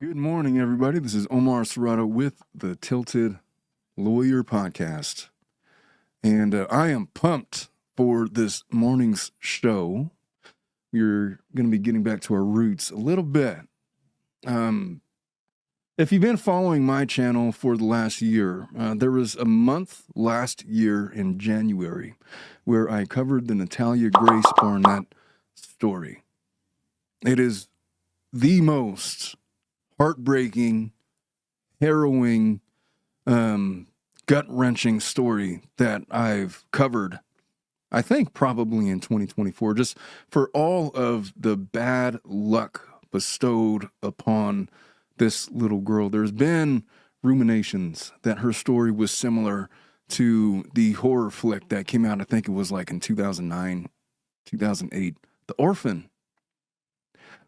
Good morning, everybody. This is Omar Serrato with the Tilted Lawyer Podcast. And I am pumped for this morning's show. We're going to be getting back to our roots a little bit. If you've been following my channel for the last year, there was a month last year in January where I covered the Natalia Grace Barnett story. It is the most heartbreaking, harrowing, gut-wrenching story that I've covered, I think probably in 2024, just for all of the bad luck bestowed upon this little girl. There's been ruminations that her story was similar to the horror flick that came out, I think it was like in 2009, 2008, The Orphan,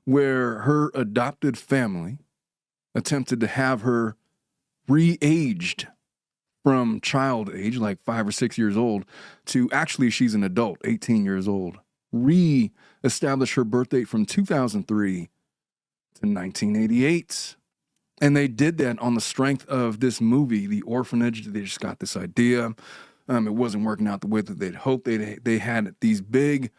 where her adopted family attempted to have her re-aged from child age, like 5 or 6 years old, to actually she's an adult, 18 years old. Re-establish her birth date from 2003 to 1988. And they did that on the strength of this movie, The Orphanage. They just got this idea. It wasn't working out the way that they'd hoped. They had these big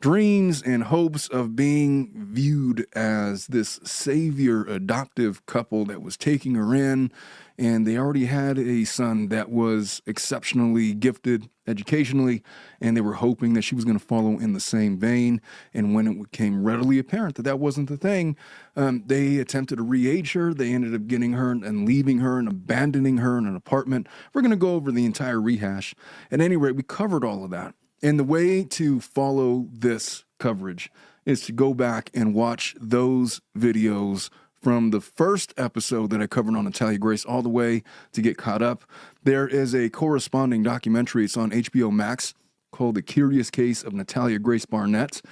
dreams and hopes of being viewed as this savior adoptive couple that was taking her in, and they already had a son that was exceptionally gifted educationally, and they were hoping that she was going to follow in the same vein. And when it became readily apparent that that wasn't the thing, they attempted to re-age her. They ended up getting her and leaving her and abandoning her in an apartment. We're going to go over the entire rehash. At any rate, we covered all of that. And the way to follow this coverage is to go back and watch those videos from the first episode that I covered on Natalia Grace all the way to get caught up. There is a corresponding documentary. It's on HBO Max called The Curious Case of Natalia Grace Barnett.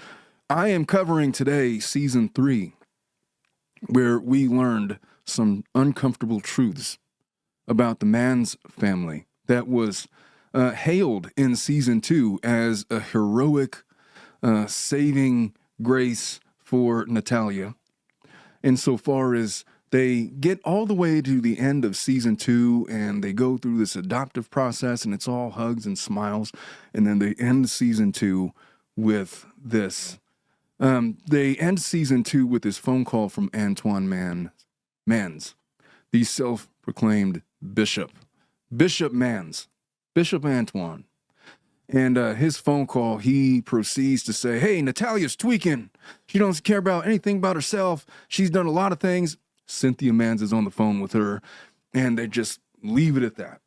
I am covering today season 3, where we learned some uncomfortable truths about the Manns family that was hailed in season 2 as a heroic saving grace for Natalia, insofar as they get all the way to the end of season 2 and they go through this adoptive process and it's all hugs and smiles, and then they end season 2 with this. They end season 2 with this phone call from Antwon Manns, the self-proclaimed Bishop Manns. Bishop Antwon. And his phone call, he proceeds to say, hey, Natalia's tweaking. She doesn't care about anything about herself. She's done a lot of things. Cynthia Manns is on the phone with her, and they just leave it at that.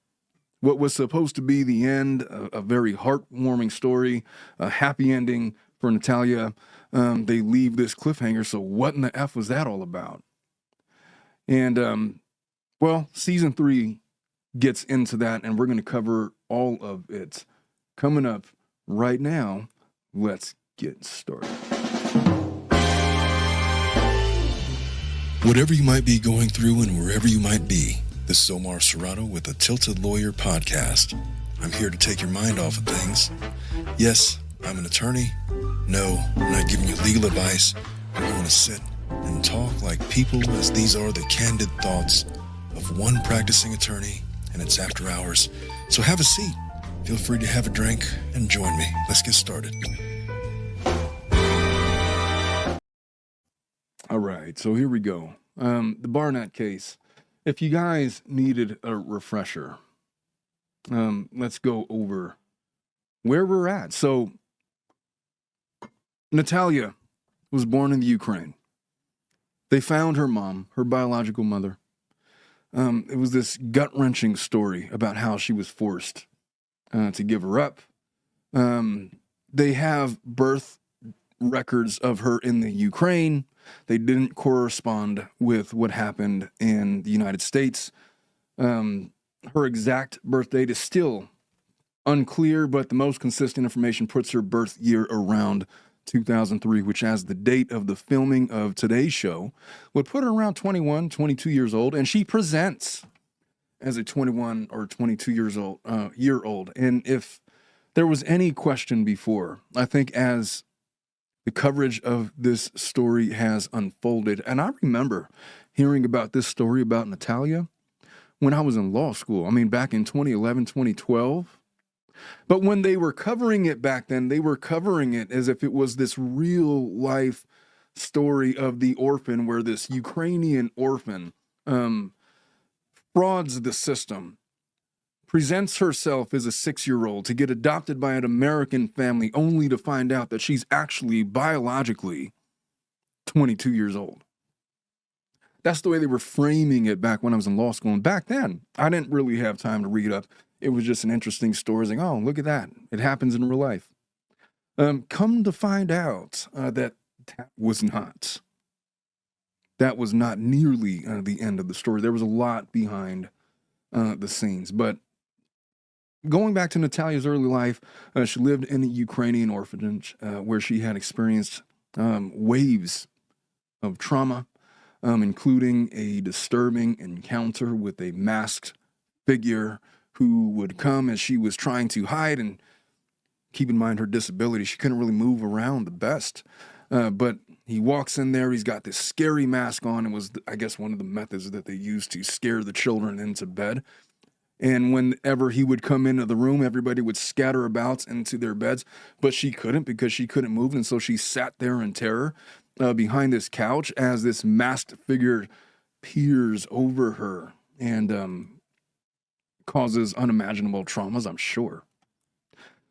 What was supposed to be the end, a very heartwarming story, a happy ending for Natalia, they leave this cliffhanger. So what in the F was that all about? And, well, season 3 gets into that, and we're going to cover all of it coming up right now. Let's get started. Whatever you might be going through and wherever you might be, this is Omar Serrato with the Tilted Lawyer Podcast. I'm here to take your mind off of things. Yes, I'm an attorney. No, I'm not giving you legal advice. We're going to sit and talk like people, as these are the candid thoughts of one practicing attorney, and it's after hours. So have a seat. Feel free to have a drink and join me. Let's get started. All right, so here we go. The Barnett case. If you guys needed a refresher, let's go over where we're at. So Natalia was born in the Ukraine. They found her mom, her biological mother. It was this gut-wrenching story about how she was forced to give her up. They have birth records of her in the Ukraine. They didn't correspond with what happened in the United States. Her exact birth date is still unclear, but the most consistent information puts her birth year around 2003, which as the date of the filming of today's show would put her around 21, 22 years old, and she presents as a 21 or 22 year old. And if there was any question before, I think as the coverage of this story has unfolded, and I remember hearing about this story about Natalia when I was in law school. I mean, back in 2011, 2012. But when they were covering it back then, they were covering it as if it was this real life story of the orphan, where this Ukrainian orphan frauds the system, presents herself as a 6-year-old to get adopted by an American family, only to find out that she's actually biologically 22 years old. That's the way they were framing it back when I was in law school. And back then, I didn't really have time to read up. It was just an interesting story. Like, oh, look at that. It happens in real life. Come to find out that was not nearly the end of the story. There was a lot behind the scenes. But going back to Natalia's early life, she lived in a Ukrainian orphanage where she had experienced waves of trauma, including a disturbing encounter with a masked figure who would come as she was trying to hide. And keep in mind her disability, she couldn't really move around the best. But he walks in there, he's got this scary mask on. It was, I guess, one of the methods that they used to scare the children into bed. And whenever he would come into the room, everybody would scatter about into their beds, but she couldn't because she couldn't move. And so she sat there in terror behind this couch as this masked figure peers over her and causes unimaginable traumas, I'm sure.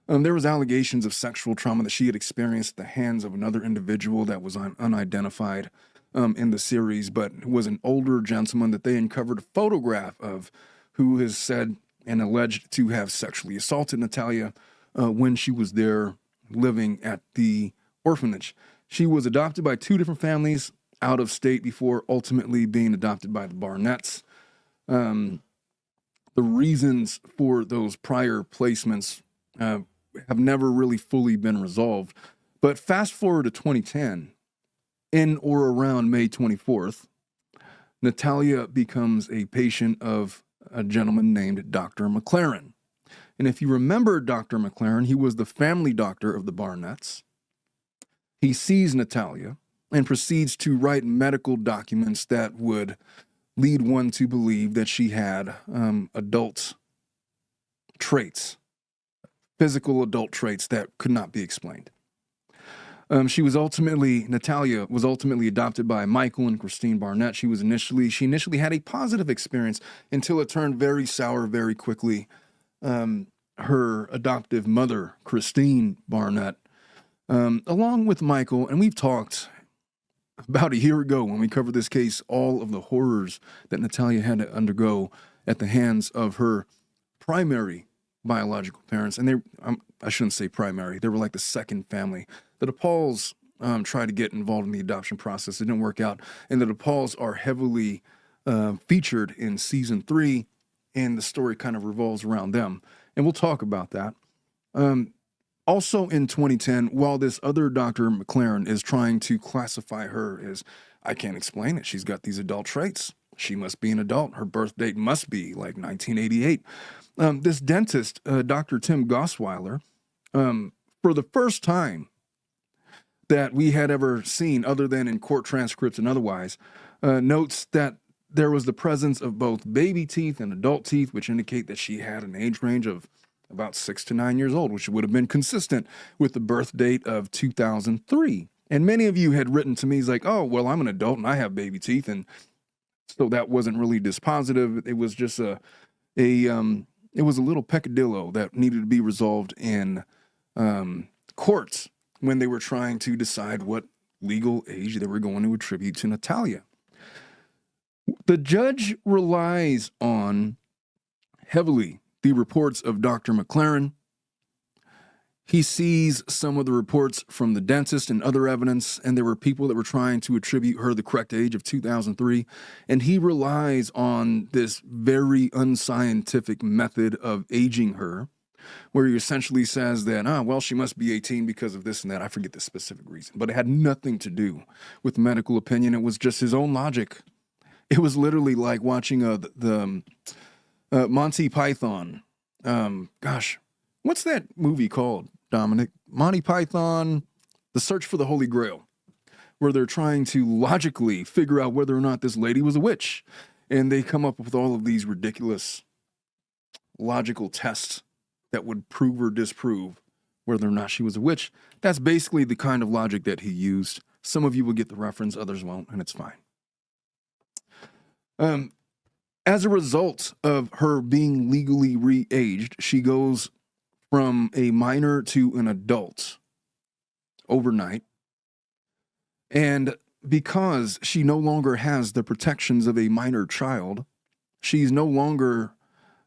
There was allegations of sexual trauma that she had experienced at the hands of another individual that was unidentified in the series, but it was an older gentleman that they uncovered a photograph of, who is said and alleged to have sexually assaulted Natalia when she was there living at the orphanage. She was adopted by 2 different families out of state before ultimately being adopted by the Barnetts. The reasons for those prior placements have never really fully been resolved. But fast forward to 2010, in or around May 24th, Natalia becomes a patient of a gentleman named Dr. McClaren. And if you remember Dr. McClaren, he was the family doctor of the Barnetts. He sees Natalia and proceeds to write medical documents that would lead one to believe that she had adult traits, physical adult traits that could not be explained. Natalia was ultimately adopted by Michael and Kristine Barnett. She initially had a positive experience until it turned very sour very quickly. Her adoptive mother, Kristine Barnett, along with Michael, and we've talked about a year ago when we covered this case, all of the horrors that Natalia had to undergo at the hands of her primary biological parents. And I shouldn't say primary, they were like the second family. The DePauls tried to get involved in the adoption process. It didn't work out. And the DePauls are heavily featured in season 3, and the story kind of revolves around them. And we'll talk about that. Also in 2010, while this other Dr. McClaren is trying to classify her as, I can't explain it, she's got these adult traits. She must be an adult. Her birth date must be like 1988. This dentist, Dr. Tim Gossweiler, for the first time that we had ever seen, other than in court transcripts and otherwise, notes that there was the presence of both baby teeth and adult teeth, which indicate that she had an age range of about 6 to 9 years old, which would have been consistent with the birth date of 2003. And many of you had written to me, like, oh, well, I'm an adult and I have baby teeth. And so that wasn't really dispositive. It was just it was a little peccadillo that needed to be resolved in courts when they were trying to decide what legal age they were going to attribute to Natalia. The judge relies on heavily the reports of Dr. McClaren. He sees some of the reports from the dentist and other evidence, and there were people that were trying to attribute her the correct age of 2003, and he relies on this very unscientific method of aging her, where he essentially says that, well, she must be 18 because of this and that. I forget the specific reason, but it had nothing to do with medical opinion. It was just his own logic. It was literally like watching the Monty Python. What's that movie called, Dominic? Monty Python, The Search for the Holy Grail, where they're trying to logically figure out whether or not this lady was a witch. And they come up with all of these ridiculous logical tests that would prove or disprove whether or not she was a witch. That's basically the kind of logic that he used. Some of you will get the reference, others won't, and it's fine. As a result of her being legally re-aged, she goes from a minor to an adult overnight. And because she no longer has the protections of a minor child, she's no longer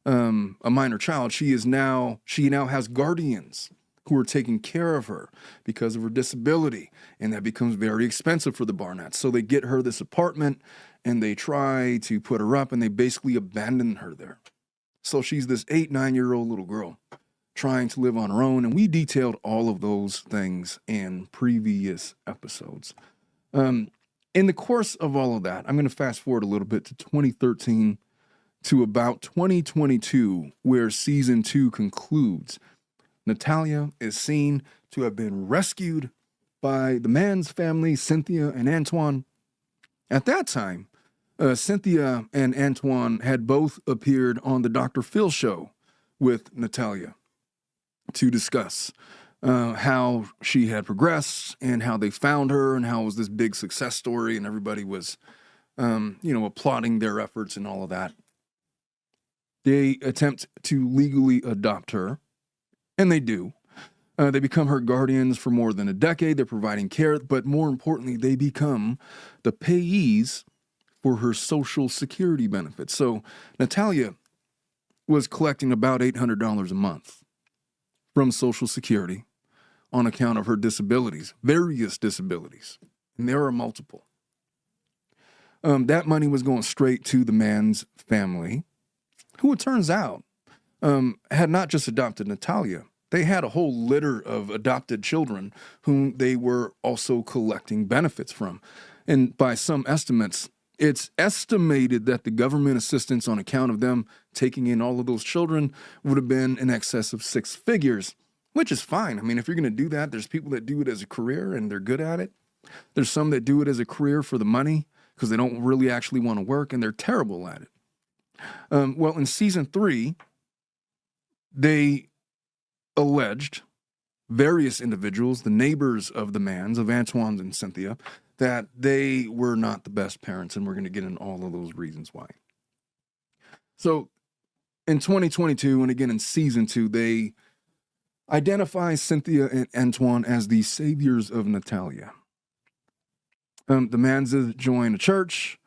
a minor child. She now has guardians who are taking care of her because of her disability. And that becomes very expensive for the Barnetts. So they get her this apartment and they try to put her up and they basically abandon her there. So she's this 8-9-year-old little girl trying to live on her own. And we detailed all of those things in previous episodes. In the course of all of that, I'm going to fast forward a little bit to 2013 to about 2022, where season 2 concludes. Natalia is seen to have been rescued by the man's family, Cynthia and Antwon. At that time, Cynthia and Antwon had both appeared on the Dr. Phil show with Natalia to discuss how she had progressed and how they found her and how it was this big success story and everybody was, applauding their efforts and all of that. They attempt to legally adopt her, and they do. They become her guardians for more than a decade. They're providing care, but more importantly, they become the payees for her Social Security benefits. So Natalia was collecting about $800 a month from Social Security on account of her disabilities, various disabilities, and there are multiple. That money was going straight to the man's family, who it turns out had not just adopted Natalia. They had a whole litter of adopted children whom they were also collecting benefits from. And by some estimates, it's estimated that the government assistance on account of them taking in all of those children would have been in excess of 6 figures, which is fine. I mean, if you're going to do that, there's people that do it as a career and they're good at it. There's some that do it as a career for the money because they don't really actually want to work and they're terrible at it. Well, in season 3, they alleged various individuals, the neighbors of the mans, of Antwon and Cynthia, that they were not the best parents, and we're going to get into all of those reasons why. So in 2022, and again in season 2, they identify Cynthia and Antwon as the saviors of Natalia. The Manses join a church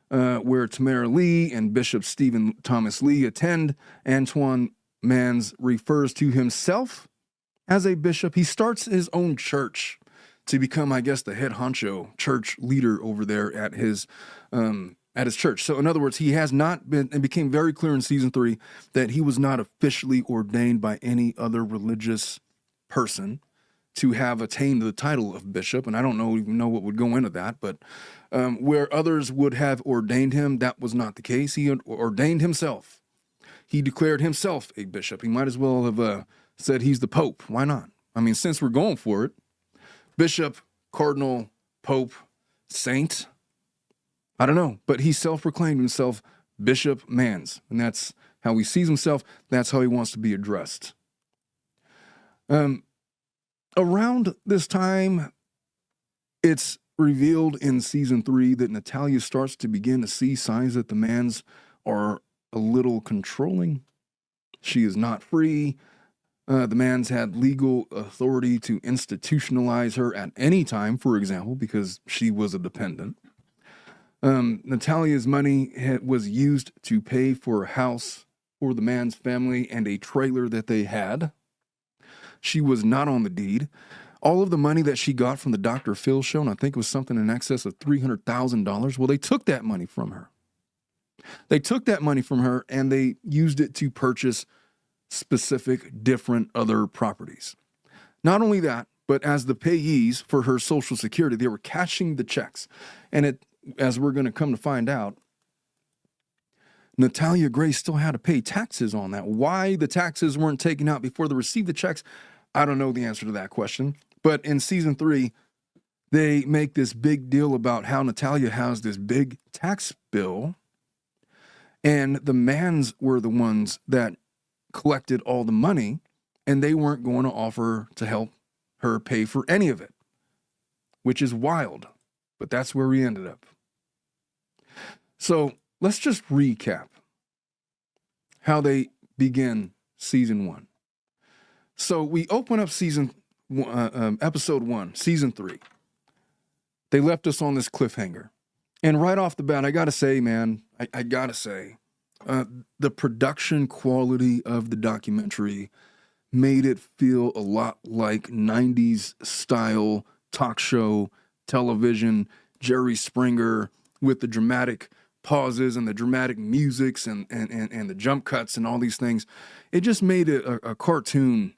where Tamara Lee and Bishop Stephen Thomas Lee attend. Antwon Mans refers to himself as a bishop. He starts his own church to become, I guess, the head honcho church leader over there at his church. So in other words, he has not been, and became very clear in season 3, that he was not officially ordained by any other religious person to have attained the title of bishop. And I don't even know what would go into that, but where others would have ordained him, that was not the case. He ordained himself. He declared himself a bishop. He might as well have said he's the Pope. Why not? I mean, since we're going for it, bishop, cardinal, pope, saint, I don't know, but he self-proclaimed himself Bishop Mans, and that's how he sees himself. That's how he wants to be addressed. Around this time, it's revealed in season 3 that Natalia starts to begin to see signs that the Mans are a little controlling. She is not free. The Mans had legal authority to institutionalize her at any time, for example, because she was a dependent. Natalia's money was used to pay for a house for the Mans family and a trailer that they had. She was not on the deed. All of the money that she got from the Dr. Phil show, and I think it was something in excess of $300,000, well, they took that money from her. They took that money from her and they used it to purchase specific different other properties. Not only that, but as the payees for her Social Security, they were cashing the checks. And as we're going to come to find out, Natalia Gray still had to pay taxes on that. Why the taxes weren't taken out before they received the checks, I don't know the answer to that question. But in season 3, They make this big deal about how Natalia has this big tax bill, and the Mans were the ones that collected all the money, and they weren't going to offer to help her pay for any of it, which is wild. But that's where we ended up. So let's just recap how they begin season 1. So we open up episode 1, season 3. They left us on this cliffhanger. And right off the bat, I got to say, man, I got to say, the production quality of the documentary made it feel a lot like 90s style talk show television, Jerry Springer with the dramatic pauses and the dramatic musics and the jump cuts and all these things. It just made it a cartoon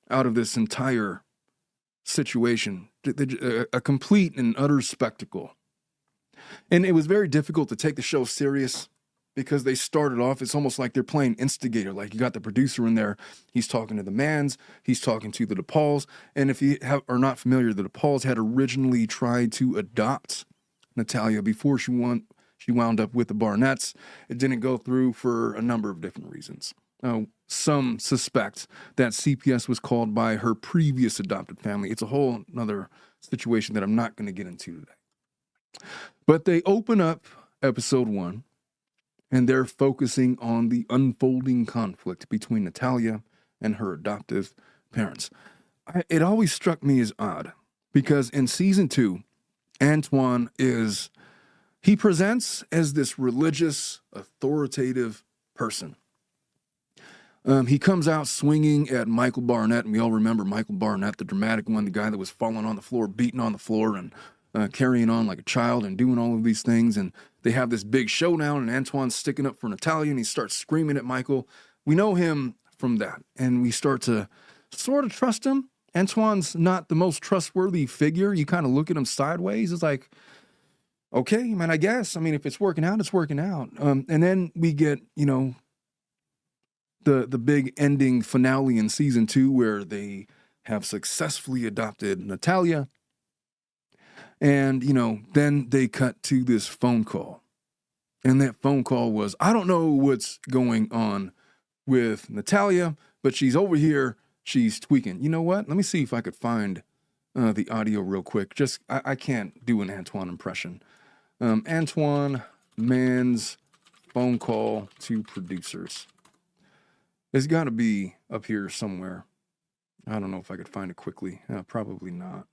out of this entire situation, a complete and utter spectacle. And it was very difficult to take the show serious because they started off, it's almost like they're playing instigator. Like you got the producer in there, he's talking to the Mans, he's talking to the DePauls. And if you are not familiar, the DePauls had originally tried to adopt Natalia before she wound up with the Barnetts. It didn't go through for a number of different reasons. Some suspect that CPS was called by her previous adopted family. It's a whole other situation that I'm not going to get into today. But they open up episode 1, and they're focusing on the unfolding conflict between Natalia and her adoptive parents. It always struck me as odd because in season 2, Antwon he presents as this religious, authoritative person. He comes out swinging at Michael Barnett, and we all remember Michael Barnett, the dramatic one, the guy that was falling on the floor, beating on the floor, and carrying on like a child and doing all of these things. And they have this big showdown, and Antwon's sticking up for Natalia, and he starts screaming at Michael. We know him from that, and we start to sort of trust him. Antwon's not the most trustworthy figure. You kind of look at him sideways. It's like, okay, man, I guess. I mean, if it's working out, it's working out. And then we get, the big ending finale in season 2 where they have successfully adopted Natalia. And, then they cut to this phone call. And that phone call was, I don't know what's going on with Natalia, but she's over here. She's tweaking. You know what? Let me see if I could find the audio real quick. I can't do an Antwon impression. Antwon Mans phone call to producers. It's got to be up here somewhere. I don't know if I could find it quickly. Probably not.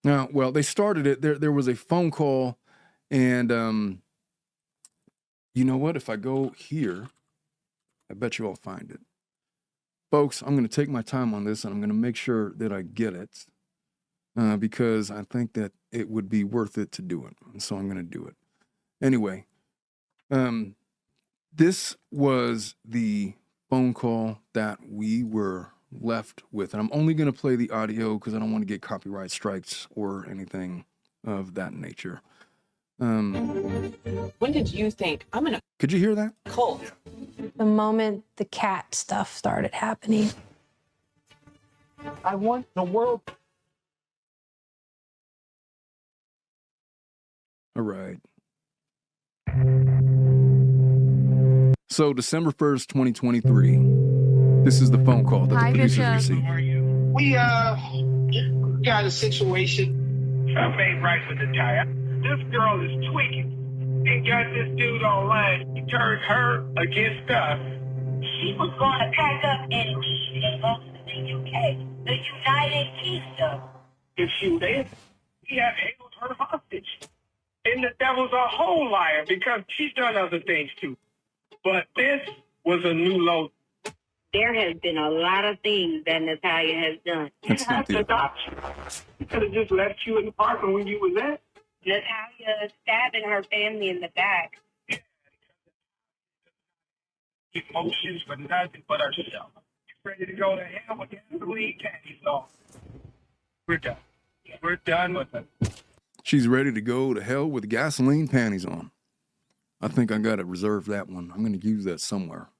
Now, well, they started it. There was a phone call, and you know what? If I go here, I bet you I'll find it. Folks, I'm going to take my time on this, and I'm going to make sure that I get it because I think that it would be worth it to do it. And so I'm going to do it. Anyway, this was the phone call that we were left with. And I'm only going to play the audio because I don't want to get copyright strikes or anything of that nature. When did you think I'm in a Could you hear that? cult? The moment the cat stuff started happening. I want the world. All right. So December 1st, 2023. This is the phone call that the producers received. We got a situation. I made right with the tie. This girl is tweaking and got this dude online. He turned her against us. She was going to pack up and leave and go to the UK, the United Kingdom. If she was there, he had held her hostage. And the devil's a whole liar because she's done other things too. But this was a new low. There has been a lot of things that Natalia has done. That's Have to Cynthia. adopt you. He could have just left you in the parking when you was there. Natalia stabbing her family in the back. Emotions for nothing but herself. She's ready to go to hell with gasoline panties on. We're done. We're done with it. She's ready to go to hell with gasoline panties on. I think I got to reserve that one. I'm going to use that somewhere.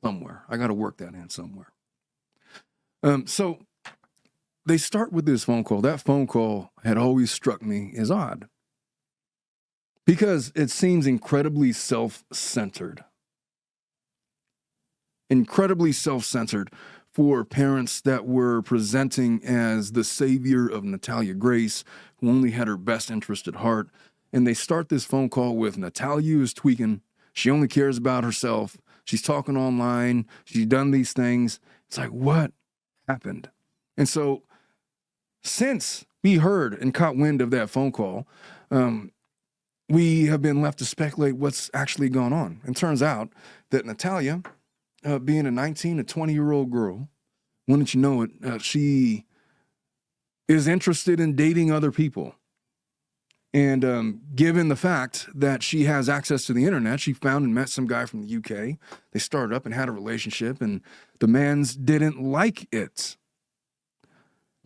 I got to work that in somewhere. So they start with this phone call. That phone call had always struck me as odd because it seems incredibly self-centered. Incredibly self-centered for parents that were presenting as the savior of Natalia Grace, who only had her best interest at heart. And they start this phone call with Natalia is tweaking. She only cares about herself. She's talking online. She's done these things. It's like, what happened? And so since we heard and caught wind of that phone call, we have been left to speculate what's actually gone on. And turns out that Natalia, being a 19 to 20-year-old girl, wouldn't you know it, she is interested in dating other people. And given the fact that she has access to the internet, she found and met some guy from the UK. They started up and had a relationship, and the mans didn't like it.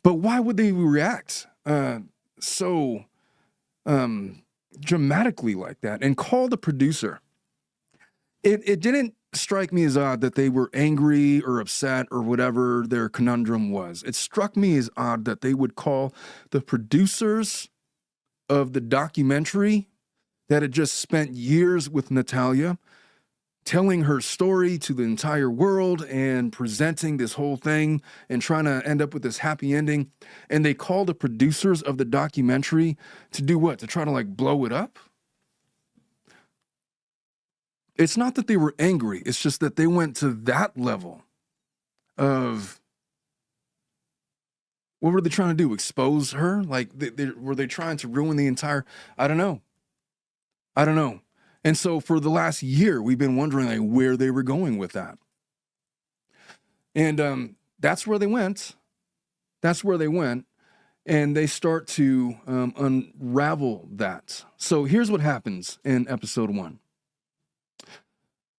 But why would they react so dramatically like that and call the producer? It didn't strike me as odd that they were angry or upset or whatever their conundrum was. It struck me as odd that they would call the producers of the documentary that had just spent years with Natalia, telling her story to the entire world and presenting this whole thing and trying to end up with this happy ending. And they call the producers of the documentary to do what? To try to like blow it up? It's not that they were angry. It's just that they went to that level of, what were they trying to do? Expose her? Like, were they trying to ruin the entire, I don't know. And so for the last year, we've been wondering like where they were going with that. And that's where they went. And they start to unravel that. So here's what happens in episode 1.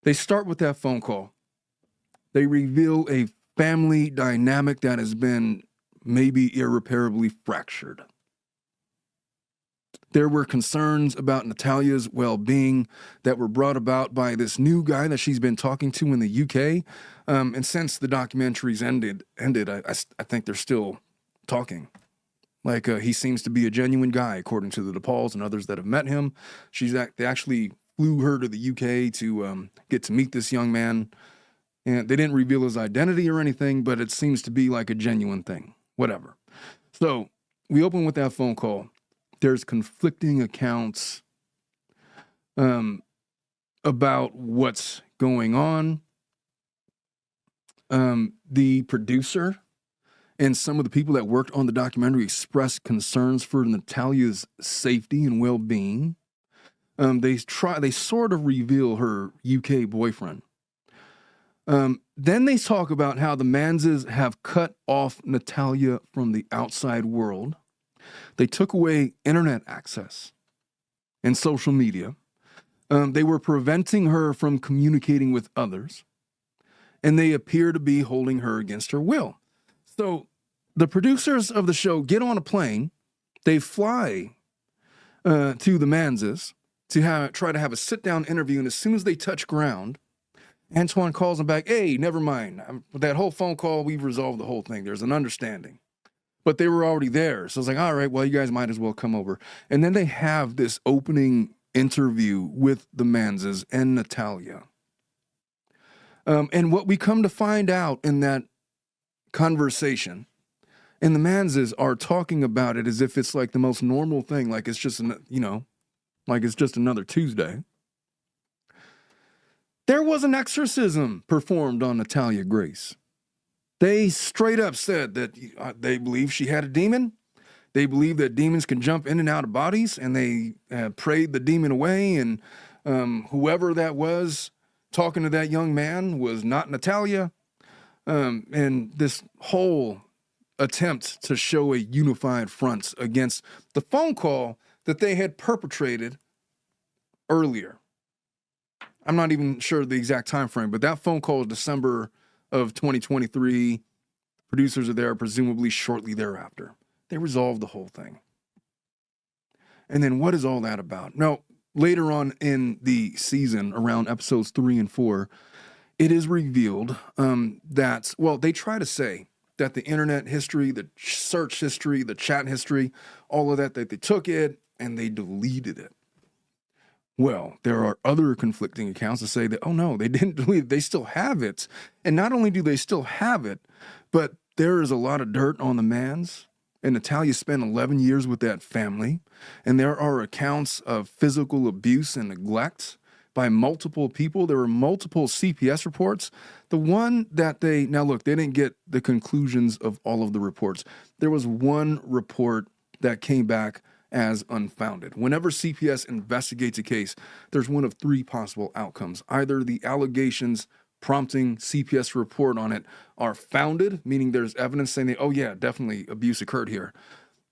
They start with that phone call. They reveal a family dynamic that has been maybe irreparably fractured. There were concerns about Natalia's well-being that were brought about by this new guy that she's been talking to in the UK. And since the documentary's ended, I think they're still talking. Like, he seems to be a genuine guy, according to the DePauls and others that have met him. They actually flew her to the UK to get to meet this young man. And they didn't reveal his identity or anything, but it seems to be like a genuine thing. Whatever. So we open with that phone call. There's conflicting accounts about what's going on. The producer and some of the people that worked on the documentary expressed concerns for Natalia's safety and well-being. They sort of reveal her UK boyfriend. Then they talk about how the Manses have cut off Natalia from the outside world. They took away internet access and social media. They were preventing her from communicating with others. And they appear to be holding her against her will. So the producers of the show get on a plane. They fly to the Manses to try to have a sit-down interview. And as soon as they touch ground, Antwon calls him back. Hey, never mind. That whole phone call, we've resolved the whole thing. There's an understanding. But they were already there. So it's like, all right, well, you guys might as well come over. And then they have this opening interview with the Manses and Natalia. And what we come to find out in that conversation, and the Manses are talking about it as if it's like the most normal thing, like it's just, like it's just another Tuesday. There was an exorcism performed on Natalia Grace. They straight up said that they believe she had a demon. They believe that demons can jump in and out of bodies, and they prayed the demon away, and whoever that was talking to that young man was not Natalia. And this whole attempt to show a unified front against the phone call that they had perpetrated earlier. I'm not even sure the exact time frame, but that phone call is December of 2023. Producers are there presumably shortly thereafter. They resolved the whole thing. And then what is all that about? Now, later on in the season, around episodes 3 and 4, it is revealed that, well, they try to say that the internet history, the search history, the chat history, all of that they took it and they deleted it. Well, there are other conflicting accounts that say that, oh no, they didn't delete it. They still have it. And not only do they still have it, but there is a lot of dirt on the Manns. And Natalia spent 11 years with that family. And there are accounts of physical abuse and neglect by multiple people. There were multiple CPS reports. The one that now look, they didn't get the conclusions of all of the reports. There was one report that came back as unfounded. Whenever CPS investigates a case, there's one of three possible outcomes. Either the allegations prompting CPS to report on it are founded, meaning there's evidence saying that, oh yeah, definitely abuse occurred here.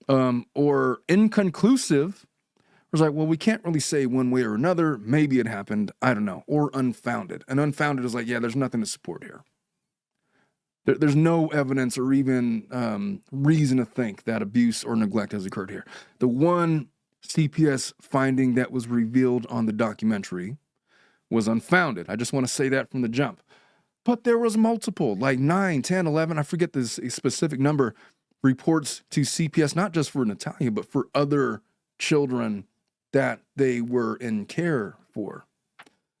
Or inconclusive, it's like, well, we can't really say one way or another. Maybe it happened. I don't know. Or unfounded. And unfounded is like, yeah, there's nothing to support here. There's no evidence or even reason to think that abuse or neglect has occurred here. The one CPS finding that was revealed on the documentary was unfounded. I just want to say that from the jump. But there was multiple, like 9, 10, 11, I forget this specific number, reports to CPS, not just for Natalia, but for other children that they were in care for.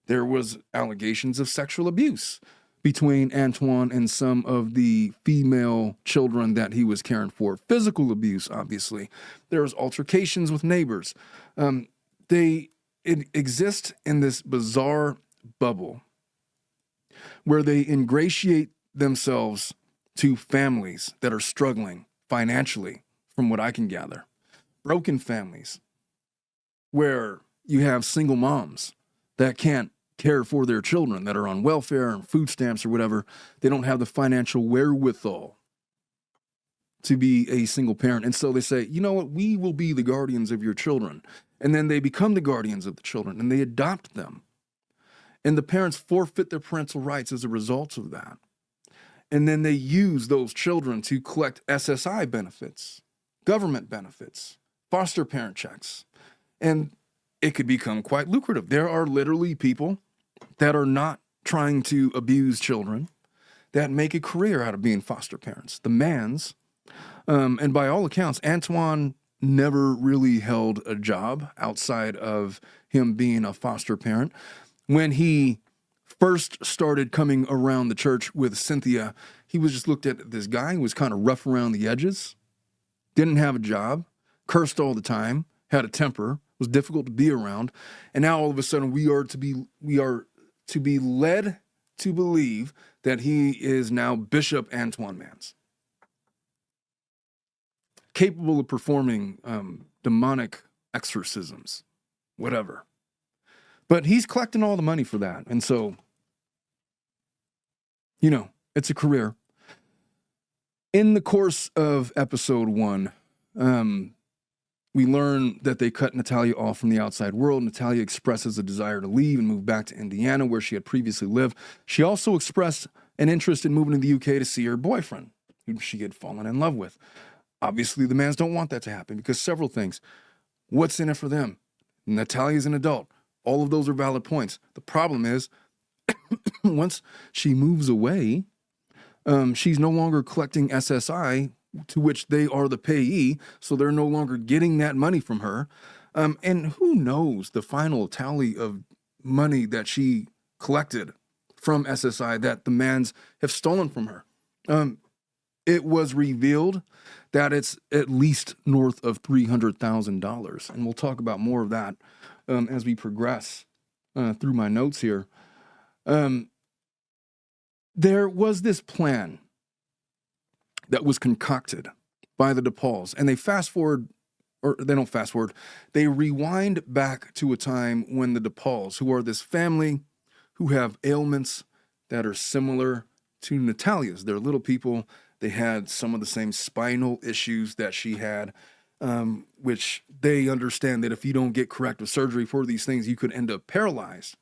There was allegations of sexual abuse between Antwon and some of the female children that he was caring for. Physical abuse, obviously. There was altercations with neighbors. It exists in this bizarre bubble where they ingratiate themselves to families that are struggling financially, from what I can gather. Broken families where you have single moms that can't care for their children, that are on welfare and food stamps or whatever. They don't have the financial wherewithal to be a single parent. And so they say, you know what, we will be the guardians of your children. And then they become the guardians of the children and they adopt them. And the parents forfeit their parental rights as a result of that. And then they use those children to collect SSI benefits, government benefits, foster parent checks. And it could become quite lucrative. There are literally people that are not trying to abuse children that make a career out of being foster parents. The Manns, and by all accounts, Antwon never really held a job outside of him being a foster parent. When he first started coming around the church with Cynthia, he was just looked at this guy who was kind of rough around the edges, didn't have a job, cursed all the time, had a temper, was difficult to be around. And now all of a sudden we are to be led to believe that he is now Bishop Antwon Manns, capable of performing demonic exorcisms, whatever. But he's collecting all the money for that. And so, you know, it's a career. In the course of episode 1, we learn that they cut Natalia off from the outside world. Natalia expresses a desire to leave and move back to Indiana, where she had previously lived. She also expressed an interest in moving to the UK to see her boyfriend, who she had fallen in love with. Obviously, the Manns don't want that to happen because several things. What's in it for them? Natalia's an adult. All of those are valid points. The problem is, once she moves away, she's no longer collecting SSI, to which they are the payee, so they're no longer getting that money from her. And who knows the final tally of money that she collected from SSI that the Manns have stolen from her. It was revealed that it's at least north of $300,000. And we'll talk about more of that as we progress through my notes here. There was this plan that was concocted by the DePauls, and they don't fast forward, they rewind back to a time when the DePauls, who are this family who have ailments that are similar to Natalia's. They're little people. They had some of the same spinal issues that she had, which they understand that if you don't get corrective surgery for these things, you could end up paralyzed.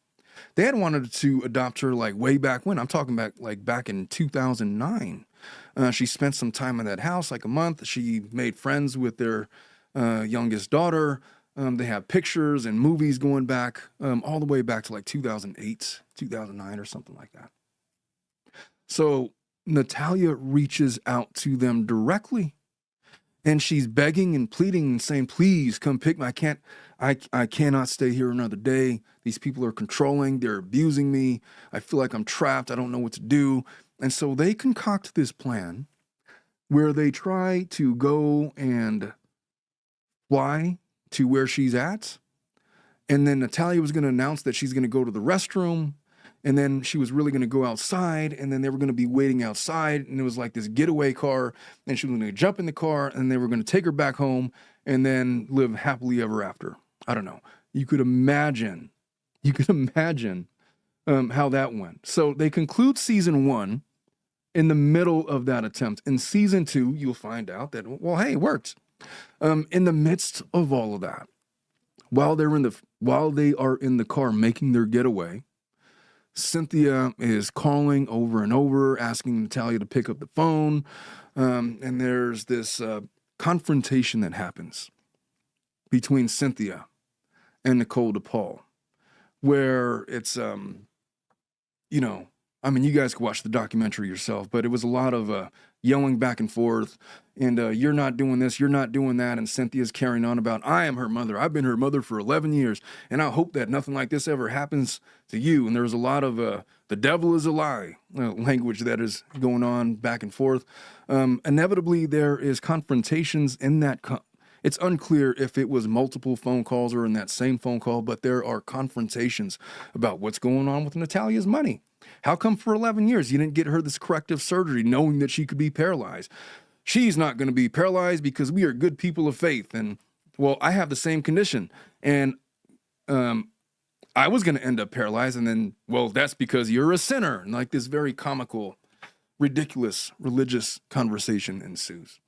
They had wanted to adopt her like way back when. I'm talking about like back in 2009. She spent some time in that house, like a month. She made friends with their youngest daughter. They have pictures and movies going back all the way back to like 2008, 2009 or something like that. So Natalia reaches out to them directly. And she's begging and pleading and saying, please come pick me. I cannot stay here another day. These people are controlling, they're abusing me. I feel like I'm trapped. I don't know what to do. And so they concoct this plan where they try to go and fly to where she's at. And then Natalia was going to announce that she's going to go to the restroom. And then she was really going to go outside, and then they were going to be waiting outside, and it was like this getaway car, and she was going to jump in the car, and they were going to take her back home and then live happily ever after. I don't know. You could imagine how that went. So they conclude season 1 in the middle of that attempt. In season 2, you'll find out that, well, hey, it worked. In the midst of all of that, while they are in the car making their getaway, Cynthia is calling over and over, asking Natalia to pick up the phone. And there's this confrontation that happens between Cynthia and Nicole DePaul, where it's, you guys can watch the documentary yourself, but it was a lot of yelling back and forth. And you're not doing this, you're not doing that. And Cynthia's carrying on about, I am her mother. I've been her mother for 11 years. And I hope that nothing like this ever happens to you. And there's a lot of the devil is a lie language that is going on back and forth. Inevitably, there is confrontations in that. It's unclear if it was multiple phone calls or in that same phone call, but there are confrontations about what's going on with Natalia's money. How come for 11 years you didn't get her this corrective surgery knowing that she could be paralyzed? She's not going to be paralyzed because we are good people of faith. And, well, I have the same condition. And I was going to end up paralyzed. And then, well, that's because you're a sinner. And like this very comical, ridiculous religious conversation ensues.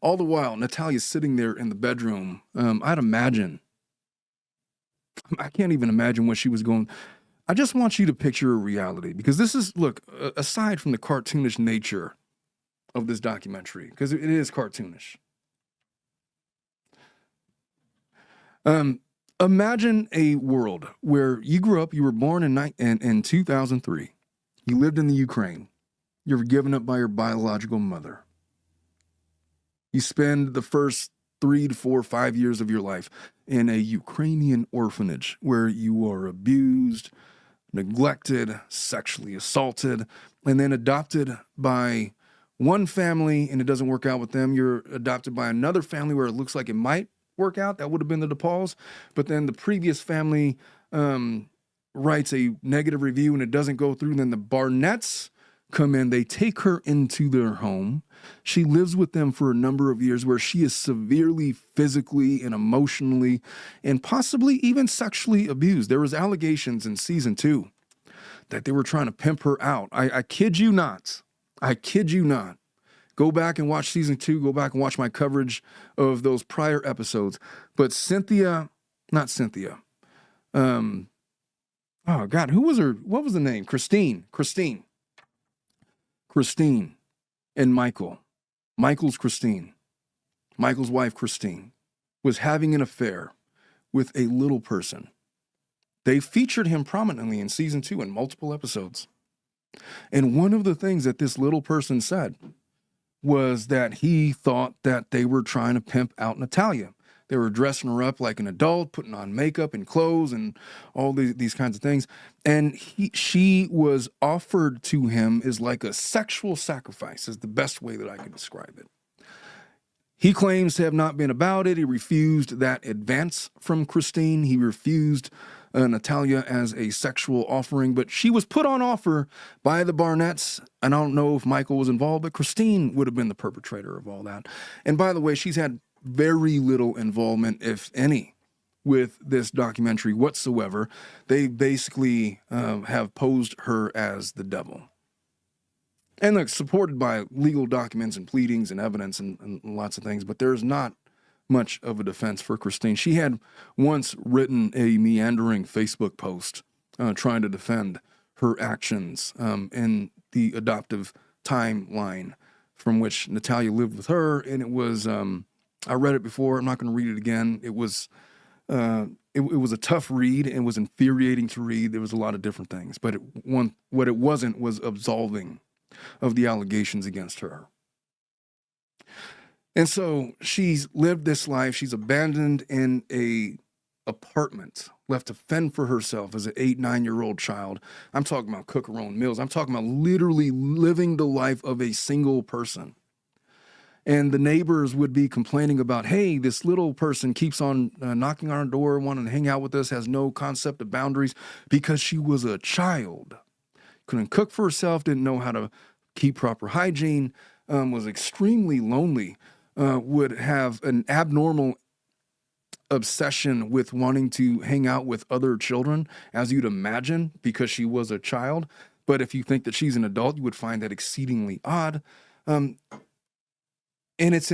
All the while, Natalia's sitting there in the bedroom. I can't even imagine what she was going. I just want you to picture a reality, because this is, look, aside from the cartoonish nature of this documentary, because it is cartoonish. Imagine a world where you grew up, you were born in 2003. You lived in the Ukraine. You were given up by your biological mother. You spend the first 3 to 4, 5 years of your life in a Ukrainian orphanage where you are abused, neglected, sexually assaulted, and then adopted by one family and it doesn't work out with them. You're adopted by another family where it looks like it might work out. That would have been the DePauls. But then the previous family writes a negative review and it doesn't go through. And then the Barnetts come in. They take her into their home. She lives with them for a number of years where she is severely physically and emotionally and possibly even sexually abused. There was allegations in season 2 that they were trying to pimp her out. I kid you not. I kid you not. Go back and watch season 2. Go back and watch my coverage of those prior episodes. But not Cynthia. Oh God, who was her? What was the name? Kristine and Michael. Michael's Kristine. Michael's wife, Kristine, was having an affair with a little person. They featured him prominently in season 2 in multiple episodes. And one of the things that this little person said was that he thought that they were trying to pimp out Natalia. They were dressing her up like an adult, putting on makeup and clothes and all these kinds of things. And she was offered to him as like a sexual sacrifice, is the best way that I can describe it. He claims to have not been about it. He refused that advance from Kristine. He refused Natalia as a sexual offering, but she was put on offer by the Barnetts. And I don't know if Michael was involved, but Kristine would have been the perpetrator of all that. And by the way, she's had very little involvement, if any, with this documentary whatsoever. They basically have posed her as the devil. And look, supported by legal documents and pleadings and evidence and lots of things, but there's not much of a defense for Kristine. She had once written a meandering Facebook post trying to defend her actions in the adoptive timeline from which Natalia lived with her. And it was, I read it before, I'm not going to read it again. It was a tough read. It was infuriating to read. There was a lot of different things, but what it wasn't was absolving. of the allegations against her. And so she's lived this life. She's abandoned in a apartment, left to fend for herself as an 8-9-year-old child. I'm talking about cook her own meals. I'm talking about literally living the life of a single person. And the neighbors would be complaining about, hey, this little person keeps on knocking on our door, wanting to hang out with us, has no concept of boundaries because she was a child. Couldn't cook for herself, didn't know how to keep proper hygiene, was extremely lonely, would have an abnormal obsession with wanting to hang out with other children, as you'd imagine, because she was a child. But if you think that she's an adult, you would find that exceedingly odd. And it's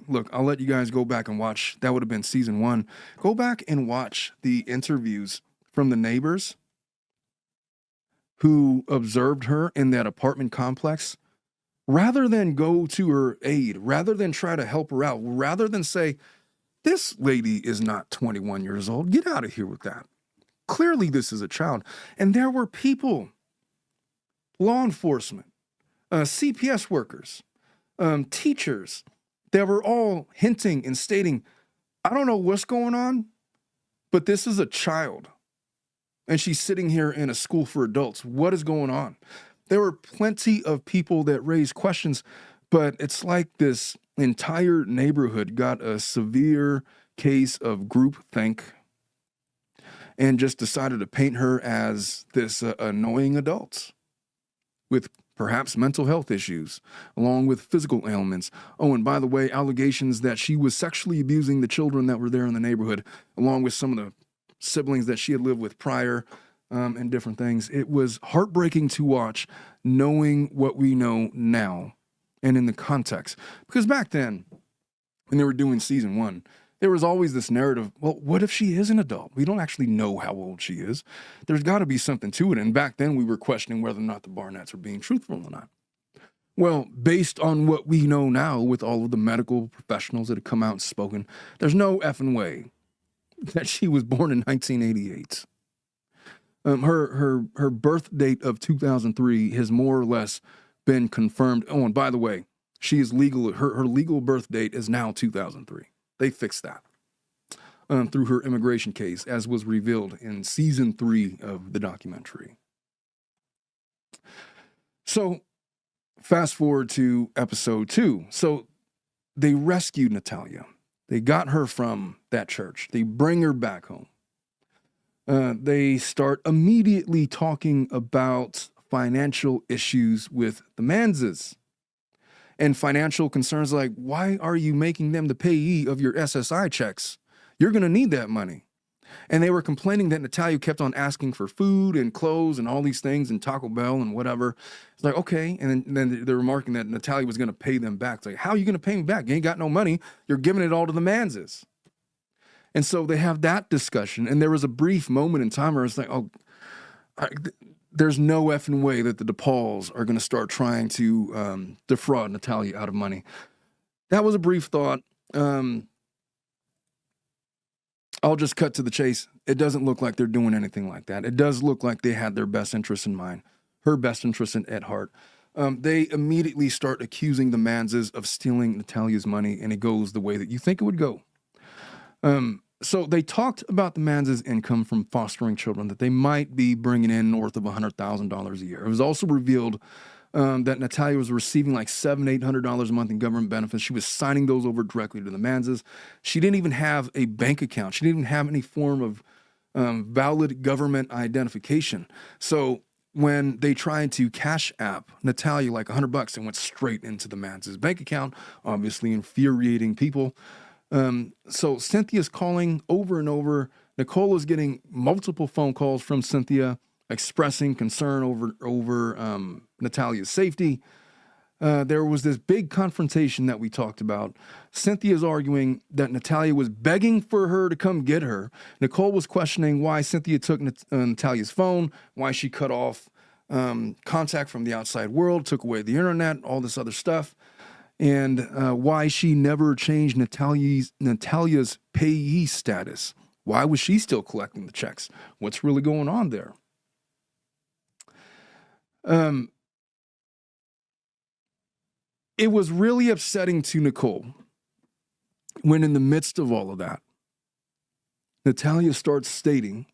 look, I'll let you guys go back and watch. That would have been season 1. Go back and watch the interviews from the neighbors who observed her in that apartment complex. Rather than go to her aid, rather than try to help her out, rather than say, this lady is not 21 years old. Get out of here with that. Clearly, this is a child. And there were people, law enforcement, CPS workers, teachers, that were all hinting and stating, I don't know what's going on, but this is a child. And she's sitting here in a school for adults. What is going on? There were plenty of people that raised questions, but it's like this entire neighborhood got a severe case of groupthink and just decided to paint her as this annoying adult with perhaps mental health issues, along with physical ailments. Oh, and by the way, allegations that she was sexually abusing the children that were there in the neighborhood, along with some of the siblings that she had lived with prior, and different things. It was heartbreaking to watch, knowing what we know now and in the context. Because back then, when they were doing season 1, there was always this narrative, well, what if she is an adult? We don't actually know how old she is. There's got to be something to it. And back then, we were questioning whether or not the Barnetts were being truthful or not. Well, based on what we know now with all of the medical professionals that have come out and spoken, there's no effing way that she was born in 1988. Her birth date of 2003 has more or less been confirmed. Oh, and by the way, she is legal. Her legal birth date is now 2003. They fixed that through her immigration case, as was revealed in season 3 of the documentary. So fast forward to episode 2. So they rescued Natalia. They got her from that church. They bring her back home. They start immediately talking about financial issues with the Manses and financial concerns like, why are you making them the payee of your SSI checks? You're going to need that money. And they were complaining that Natalia kept on asking for food and clothes and all these things and Taco Bell and whatever. It's like, okay. And then they're remarking that Natalia was going to pay them back. It's like, how are you going to pay me back? You ain't got no money. You're giving it all to the Manses. And so they have that discussion. And there was a brief moment in time where it's like, there's no effing way that the DePauls are going to start trying to defraud Natalia out of money. That was a brief thought. I'll just cut to the chase. It doesn't look like they're doing anything like that. It does look like they had their best interests in mind, her best interest at heart. They immediately start accusing the Manses of stealing Natalia's money, and it goes the way that you think it would go. So they talked about the Manses' income from fostering children, that they might be bringing in north of $100,000 a year. It was also revealed that Natalia was receiving like $700, $800 a month in government benefits. She was signing those over directly to the Manses. She didn't even have a bank account. She didn't even have any form of valid government identification. So when they tried to cash app Natalia like $100, it went straight into the Manses' bank account, obviously infuriating people. So Cynthia's calling over and over. Nicole is getting multiple phone calls from Cynthia expressing concern over Natalia's safety. There was this big confrontation that we talked about. Cynthia's arguing that Natalia was begging for her to come get her. Nicole was questioning why Cynthia took Natalia's phone, why she cut off contact from the outside world, took away the internet, all this other stuff. And why she never changed Natalia's payee status. Why was she still collecting the checks? What's really going on there? it was really upsetting to Nicole when in the midst of all of that, Natalia starts stating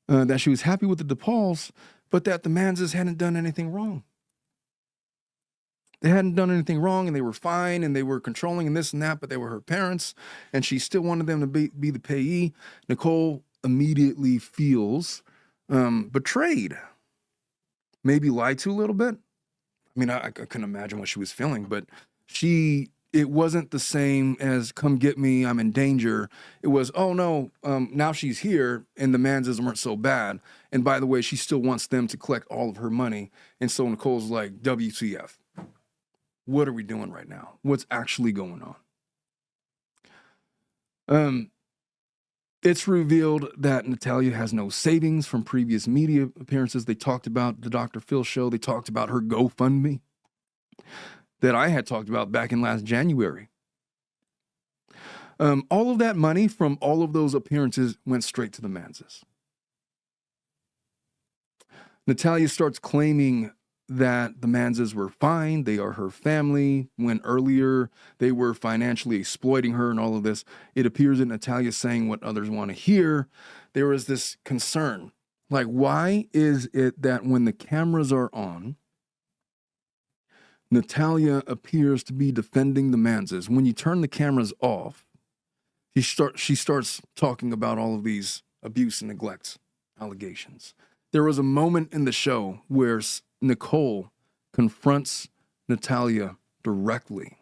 that she was happy with the DePauls, but that the Manses hadn't done anything wrong. They hadn't done anything wrong, and they were fine, and they were controlling and this and that, but they were her parents, and she still wanted them to be the payee. Nicole immediately feels betrayed, maybe lied to a little bit. I mean, I couldn't imagine what she was feeling, but it wasn't the same as come get me, I'm in danger. It was, oh no, now she's here and the Manses weren't so bad. And by the way, she still wants them to collect all of her money. And so Nicole's like, WTF. What are we doing right now? What's actually going on? It's revealed that Natalia has no savings from previous media appearances. They talked about the Dr. Phil show. They talked about her GoFundMe that I had talked about back in last January. All of that money from all of those appearances went straight to the Manses. Natalia starts claiming that the Manses were fine, they are her family, when earlier they were financially exploiting her and all of this. It appears that Natalia saying what others want to hear. There is this concern. Like, why is it that when the cameras are on, Natalia appears to be defending the Manses? When you turn the cameras off, she starts talking about all of these abuse and neglect allegations. There was a moment in the show where Nicole confronts Natalia directly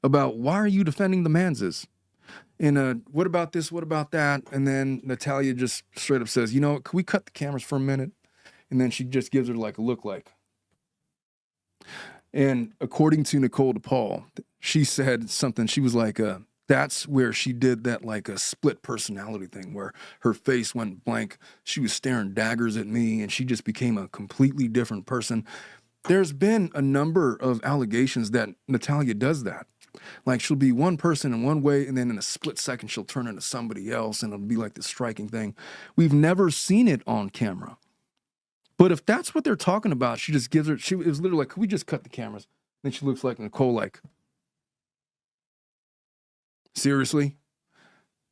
about, why are you defending the Manses? And what about this? What about that? And then Natalia just straight up says, you know, can we cut the cameras for a minute? And then she just gives her like a look like. And according to Nicole DePaul, she said something. She was like, that's where she did that like a split personality thing where her face went blank. She was staring daggers at me and she just became a completely different person. There's been a number of allegations that Natalia does that. Like, she'll be one person in one way and then in a split second she'll turn into somebody else and it'll be like this striking thing. We've never seen it on camera. But if that's what they're talking about, she just gives her, it was literally like, can we just cut the cameras? And then she looks like Nicole like, seriously?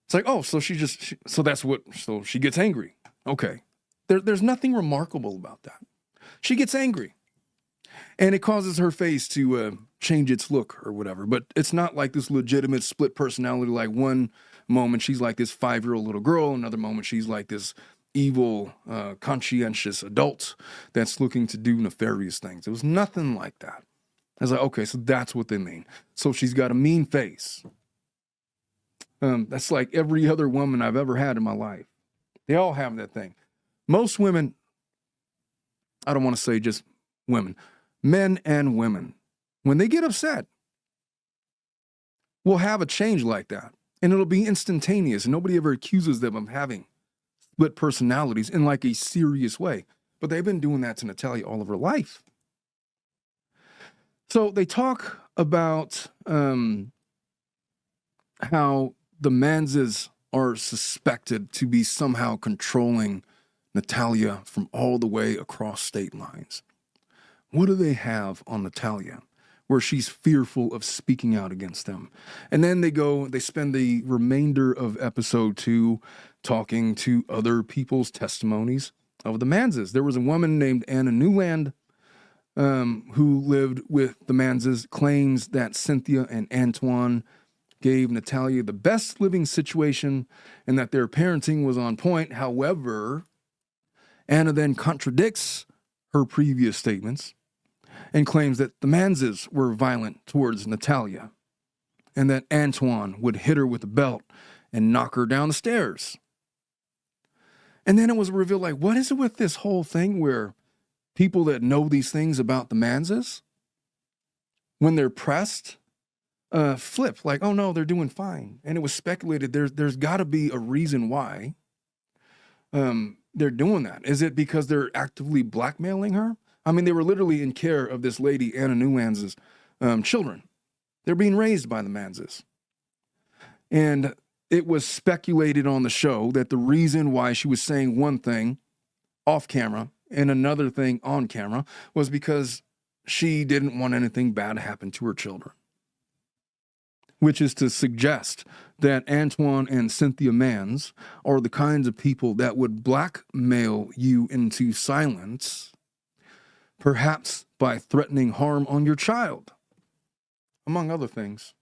It's like, oh, so so she gets angry. Okay. There's nothing remarkable about that. She gets angry. And it causes her face to change its look or whatever. But it's not like this legitimate split personality. Like, one moment she's like this 5-year-old little girl. Another moment she's like this evil, conscientious adult that's looking to do nefarious things. It was nothing like that. I was like, okay, so that's what they mean. So she's got a mean face. That's like every other woman I've ever had in my life. They all have that thing. Most women, I don't want to say just women, men and women, when they get upset, will have a change like that. And it'll be instantaneous. And nobody ever accuses them of having split personalities in like a serious way. But they've been doing that to Natalia all of her life. So they talk about how the Manses are suspected to be somehow controlling Natalia from all the way across state lines. What do they have on Natalia where she's fearful of speaking out against them? And then they spend the remainder of episode 2 talking to other people's testimonies of the Manses. There was a woman named Anna Newland who lived with the Manses, claims that Cynthia and Antwon gave Natalia the best living situation and that their parenting was on point. However, Anna then contradicts her previous statements and claims that the Manses were violent towards Natalia and that Antwon would hit her with a belt and knock her down the stairs. And then it was revealed, like, what is it with this whole thing where people that know these things about the Manses, when they're pressed, flip, like, oh no, they're doing fine. And it was speculated there's got to be a reason why they're doing that. Is it because they're actively blackmailing her? I mean, they were literally in care of this lady, Anna Newland's children. They're being raised by the Manses. And it was speculated on the show that the reason why she was saying one thing off camera and another thing on camera was because she didn't want anything bad to happen to her children, which is to suggest that Antwon and Cynthia Mans are the kinds of people that would blackmail you into silence, perhaps by threatening harm on your child, among other things.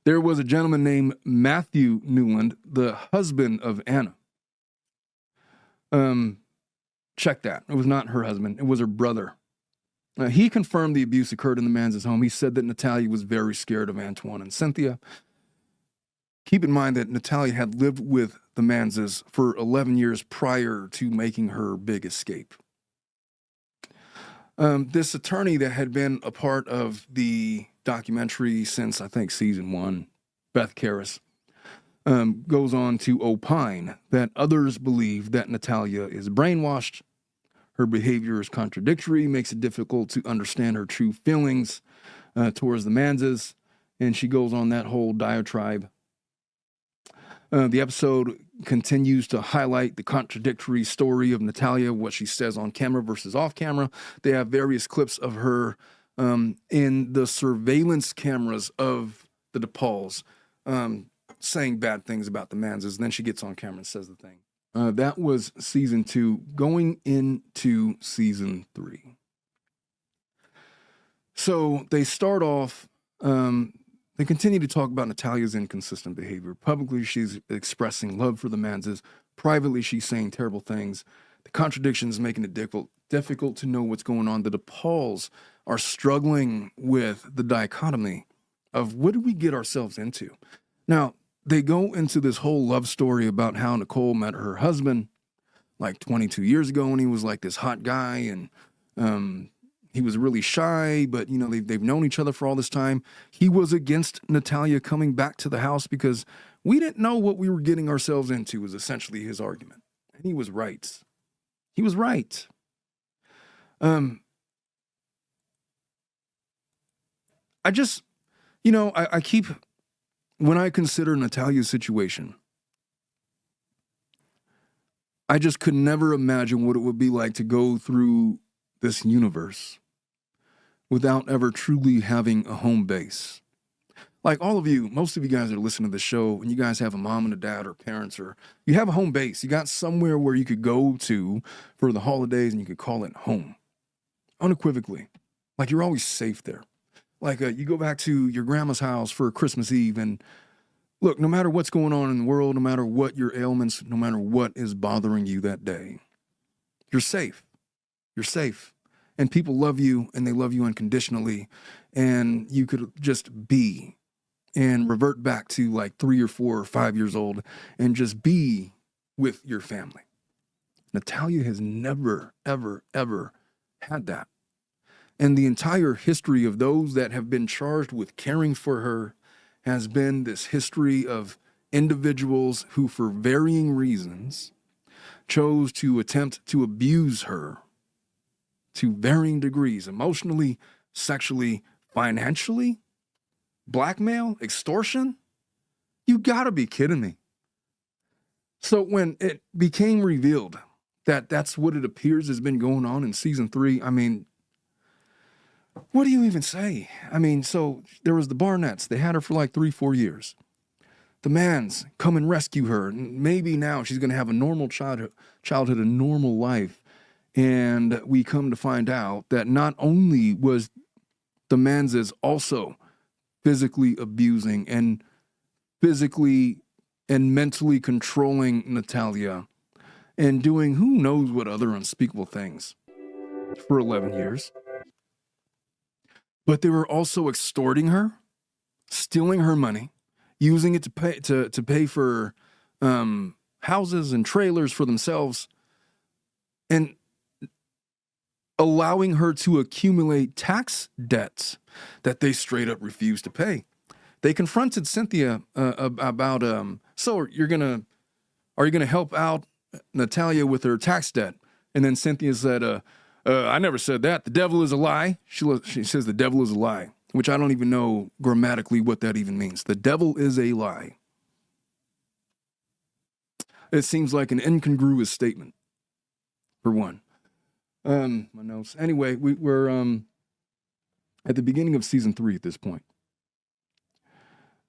There was a gentleman named Matthew Newland, the husband of Anna. Check that. It was not her husband. It was her brother. He confirmed the abuse occurred in the Mans' home. He said that Natalia was very scared of Antwon and Cynthia. Keep in mind that Natalia had lived with the Mans' for 11 years prior to making her big escape. This attorney that had been a part of the documentary since, I think, season 1, Beth Karras, goes on to opine that others believe that Natalia is brainwashed. Her behavior is contradictory, makes it difficult to understand her true feelings towards the Mans', and she goes on that whole diatribe. The episode continues to highlight the contradictory story of Natalia, what she says on camera versus off camera. They have various clips of her in the surveillance cameras of the DePauls saying bad things about the Mans', and then she gets on camera and says the thing. That was season 2, going into season 3. So they start off, they continue to talk about Natalia's inconsistent behavior. Publicly, she's expressing love for the Mans'. Privately, she's saying terrible things. The contradictions making it difficult to know what's going on. The DePauls are struggling with the dichotomy of what did we get ourselves into? Now, they go into this whole love story about how Nicole met her husband like 22 years ago, and he was like this hot guy, and he was really shy, but, you know, they've known each other for all this time. He was against Natalia coming back to the house because we didn't know what we were getting ourselves into, was essentially his argument. And he was right. He was right. I just, you know, I keep... When I consider Natalia's situation, I just could never imagine what it would be like to go through this universe without ever truly having a home base. Like all of you, most of you guys that are listening to the show, and you guys have a mom and a dad or parents, or you have a home base. You got somewhere where you could go to for the holidays and you could call it home. Unequivocally. Like you're always safe there. Like you go back to your grandma's house for Christmas Eve, and look, no matter what's going on in the world, no matter what your ailments, no matter what is bothering you that day, you're safe. You're safe. And people love you, and they love you unconditionally. And you could just be and revert back to like 3 or 4 or 5 years old and just be with your family. Natalia has never, ever, ever had that. And the entire history of those that have been charged with caring for her has been this history of individuals who, for varying reasons, chose to attempt to abuse her to varying degrees, emotionally, sexually, financially, blackmail, extortion. You gotta be kidding me. So when it became revealed that that's what it appears has been going on in season 3, I mean, what do you even say? I mean, so there was the Barnetts. They had her for like 3-4 years. The Mans come and rescue her. And maybe now she's going to have a normal childhood, a normal life. And we come to find out that not only was the Mans also physically abusing and physically and mentally controlling Natalia and doing who knows what other unspeakable things for 11 years. But they were also extorting her, stealing her money, using it to pay for houses and trailers for themselves, and allowing her to accumulate tax debts that they straight up refused to pay. They confronted Cynthia about, so are you gonna help out Natalia with her tax debt? And then Cynthia said, I never said that. The devil is a lie. She says the devil is a lie, which I don't even know grammatically what that even means. The devil is a lie. It seems like an incongruous statement, for one. My notes. Anyway, we're at the beginning of season 3 at this point.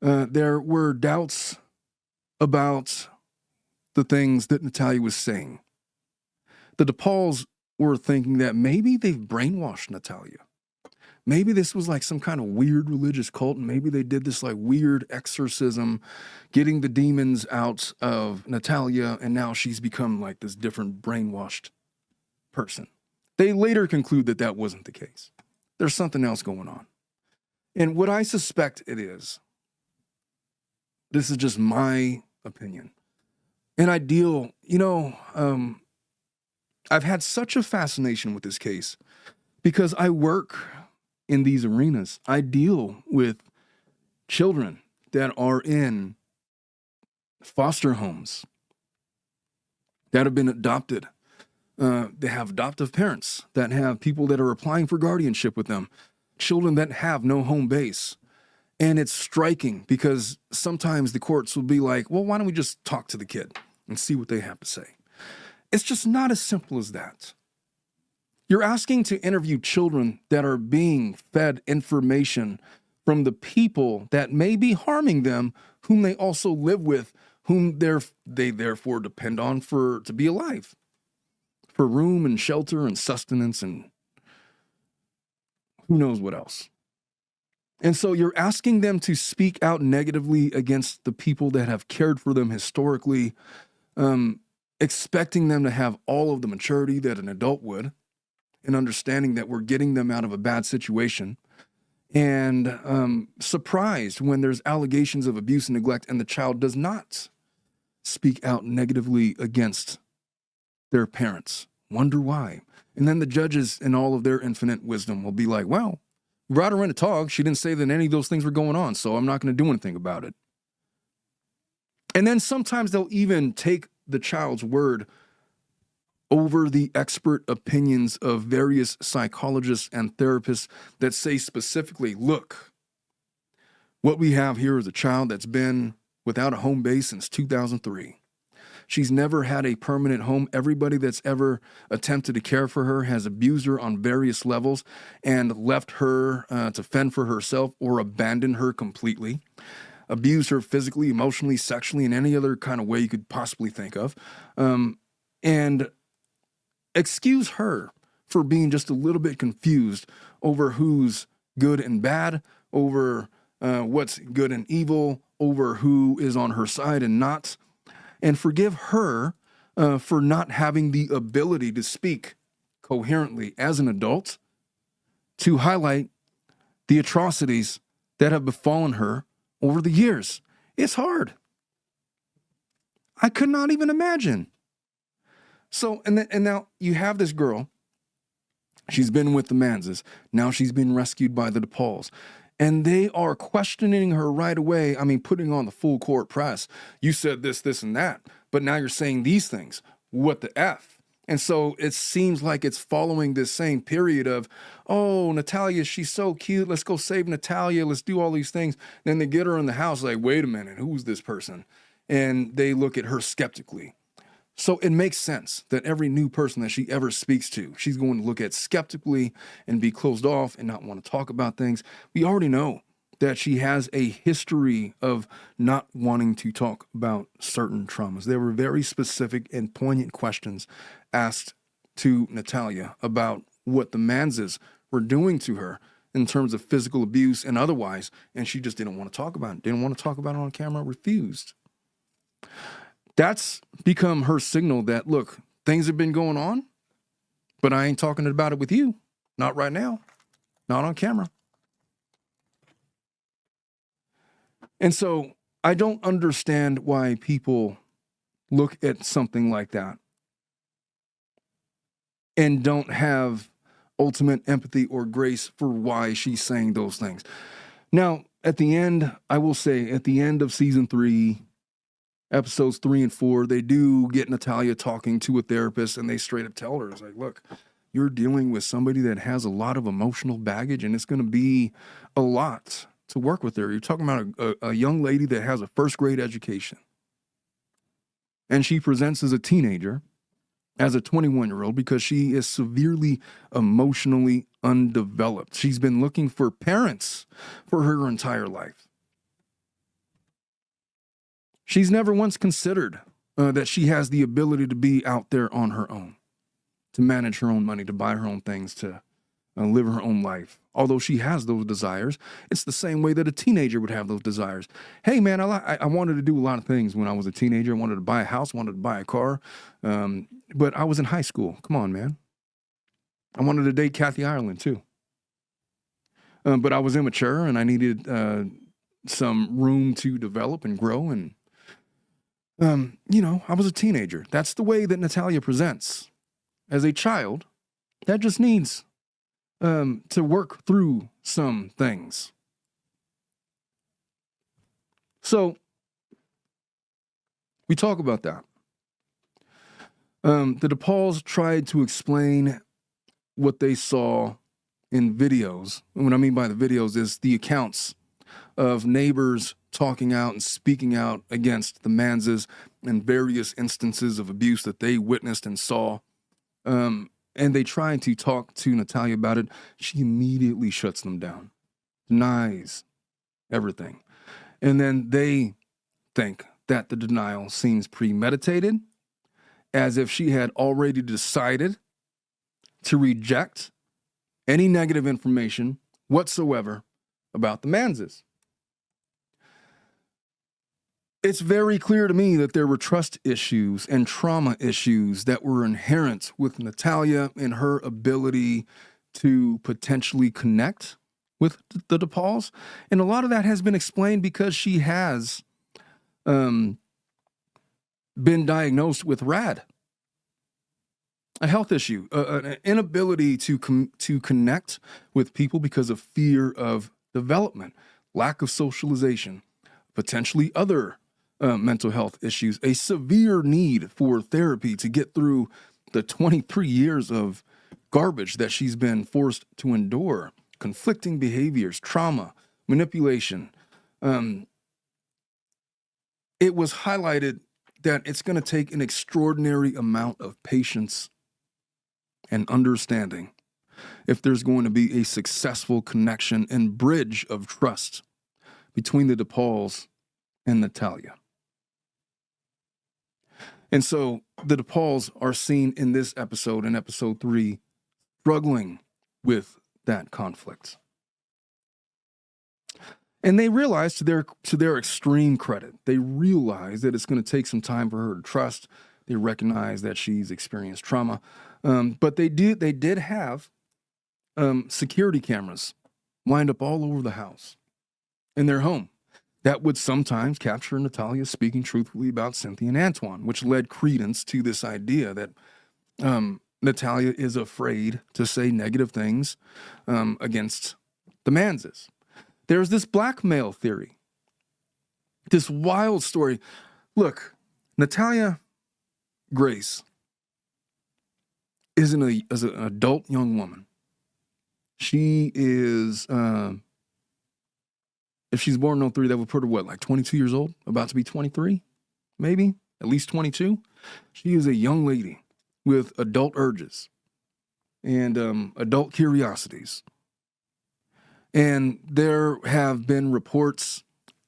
There were doubts about the things that Natalia was saying. The DePauls were thinking that maybe they've brainwashed Natalia. Maybe this was like some kind of weird religious cult, and maybe they did this like weird exorcism, getting the demons out of Natalia, and now she's become like this different brainwashed person. They later conclude that that wasn't the case. There's something else going on. And what I suspect it is, this is just my opinion, and I deal, I've had such a fascination with this case because I work in these arenas. I deal with children that are in foster homes that have been adopted. They have adoptive parents that have people that are applying for guardianship with them, children that have no home base. And it's striking because sometimes the courts will be like, well, why don't we just talk to the kid and see what they have to say? It's just not as simple as that. You're asking to interview children that are being fed information from the people that may be harming them, whom they also live with, whom they therefore depend on to be alive, for room and shelter and sustenance and who knows what else. And so you're asking them to speak out negatively against the people that have cared for them historically, expecting them to have all of the maturity that an adult would, and understanding that we're getting them out of a bad situation, and surprised when there's allegations of abuse and neglect and the child does not speak out negatively against their parents. Wonder why. And then the judges, in all of their infinite wisdom, will be like, well, we brought her in to talk. She didn't say that any of those things were going on, so I'm not going to do anything about it. And then sometimes they'll even take the child's word over the expert opinions of various psychologists and therapists that say specifically, look, what we have here is a child that's been without a home base since 2003. She's never had a permanent home. Everybody that's ever attempted to care for her has abused her on various levels and left her to fend for herself or abandoned her completely. Abused her physically, emotionally, sexually, in any other kind of way you could possibly think of. And excuse her for being just a little bit confused over who's good and bad, over what's good and evil, over who is on her side and not. And forgive her for not having the ability to speak coherently as an adult to highlight the atrocities that have befallen her over the years. It's hard. I could not even imagine. So, and now you have this girl. She's been with the Manses. Now she's been rescued by the DePauls. And they are questioning her right away. I mean, putting on the full court press. You said this, this, and that. But now you're saying these things. What the F? And so it seems like it's following this same period of, oh, Natalia, she's so cute. Let's go save Natalia. Let's do all these things. Then they get her in the house like, wait a minute, who's this person? And they look at her skeptically. So it makes sense that every new person that she ever speaks to, she's going to look at skeptically and be closed off and not want to talk about things. We already know that she has a history of not wanting to talk about certain traumas. There were very specific and poignant questions asked to Natalia about what the Manses were doing to her in terms of physical abuse and otherwise, and she just didn't want to talk about it. Didn't want to talk about it on camera, refused. That's become her signal that, look, things have been going on, but I ain't talking about it with you. Not right now. Not on camera. And so I don't understand why people look at something like that and don't have ultimate empathy or grace for why she's saying those things. Now, at the end, I will say, at the end of season 3, episodes 3 and 4, they do get Natalia talking to a therapist, and they straight up tell her, it's like, look, you're dealing with somebody that has a lot of emotional baggage, and it's going to be a lot to work with her. You're talking about a young lady that has a first grade education, and she presents as a teenager, as a 21-year-old because she is severely emotionally undeveloped. She's been looking for parents for her entire life. She's never once considered that she has the ability to be out there on her own, to manage her own money, to buy her own things, to live her own life. Although she has those desires, it's the same way that a teenager would have those desires. Hey, man, I wanted to do a lot of things when I was a teenager. I wanted to buy a house, wanted to buy a car, but I was in high school. Come on, man. I wanted to date Kathy Ireland, too. But I was immature, and I needed some room to develop and grow, and, I was a teenager. That's the way that Natalia presents. As a child, that just needs to work through some things. So we talk about that. The DePauls tried to explain what they saw in videos. And what I mean by the videos is the accounts of neighbors talking out and speaking out against the Manses and various instances of abuse that they witnessed and saw. And they try to talk to Natalia about it. She immediately shuts them down, denies everything. And then they think that the denial seems premeditated, as if she had already decided to reject any negative information whatsoever about the Manses. It's very clear to me that there were trust issues and trauma issues that were inherent with Natalia and her ability to potentially connect with the DePauls. And a lot of that has been explained because she has been diagnosed with RAD, a health issue, an inability to connect with people because of fear of development, lack of socialization, potentially other mental health issues, a severe need for therapy to get through the 23 years of garbage that she's been forced to endure, conflicting behaviors, trauma, manipulation. It was highlighted that it's going to take an extraordinary amount of patience and understanding if there's going to be a successful connection and bridge of trust between the DePauls and Natalia. And so the DePauls are seen in this episode, in episode 3, struggling with that conflict. And they realize, to their extreme credit, they realize that it's going to take some time for her to trust. They recognize that she's experienced trauma. But they did have security cameras lined up all over the house in their home that would sometimes capture Natalia speaking truthfully about Cynthia and Antwon, which led credence to this idea that Natalia is afraid to say negative things against the Manses. There's this blackmail theory, this wild story. Look, Natalia Grace is an adult young woman. She is... if she's born in 03, that would put her, like 22 years old? About to be 23, maybe? At least 22? She is a young lady with adult urges and adult curiosities. And there have been reports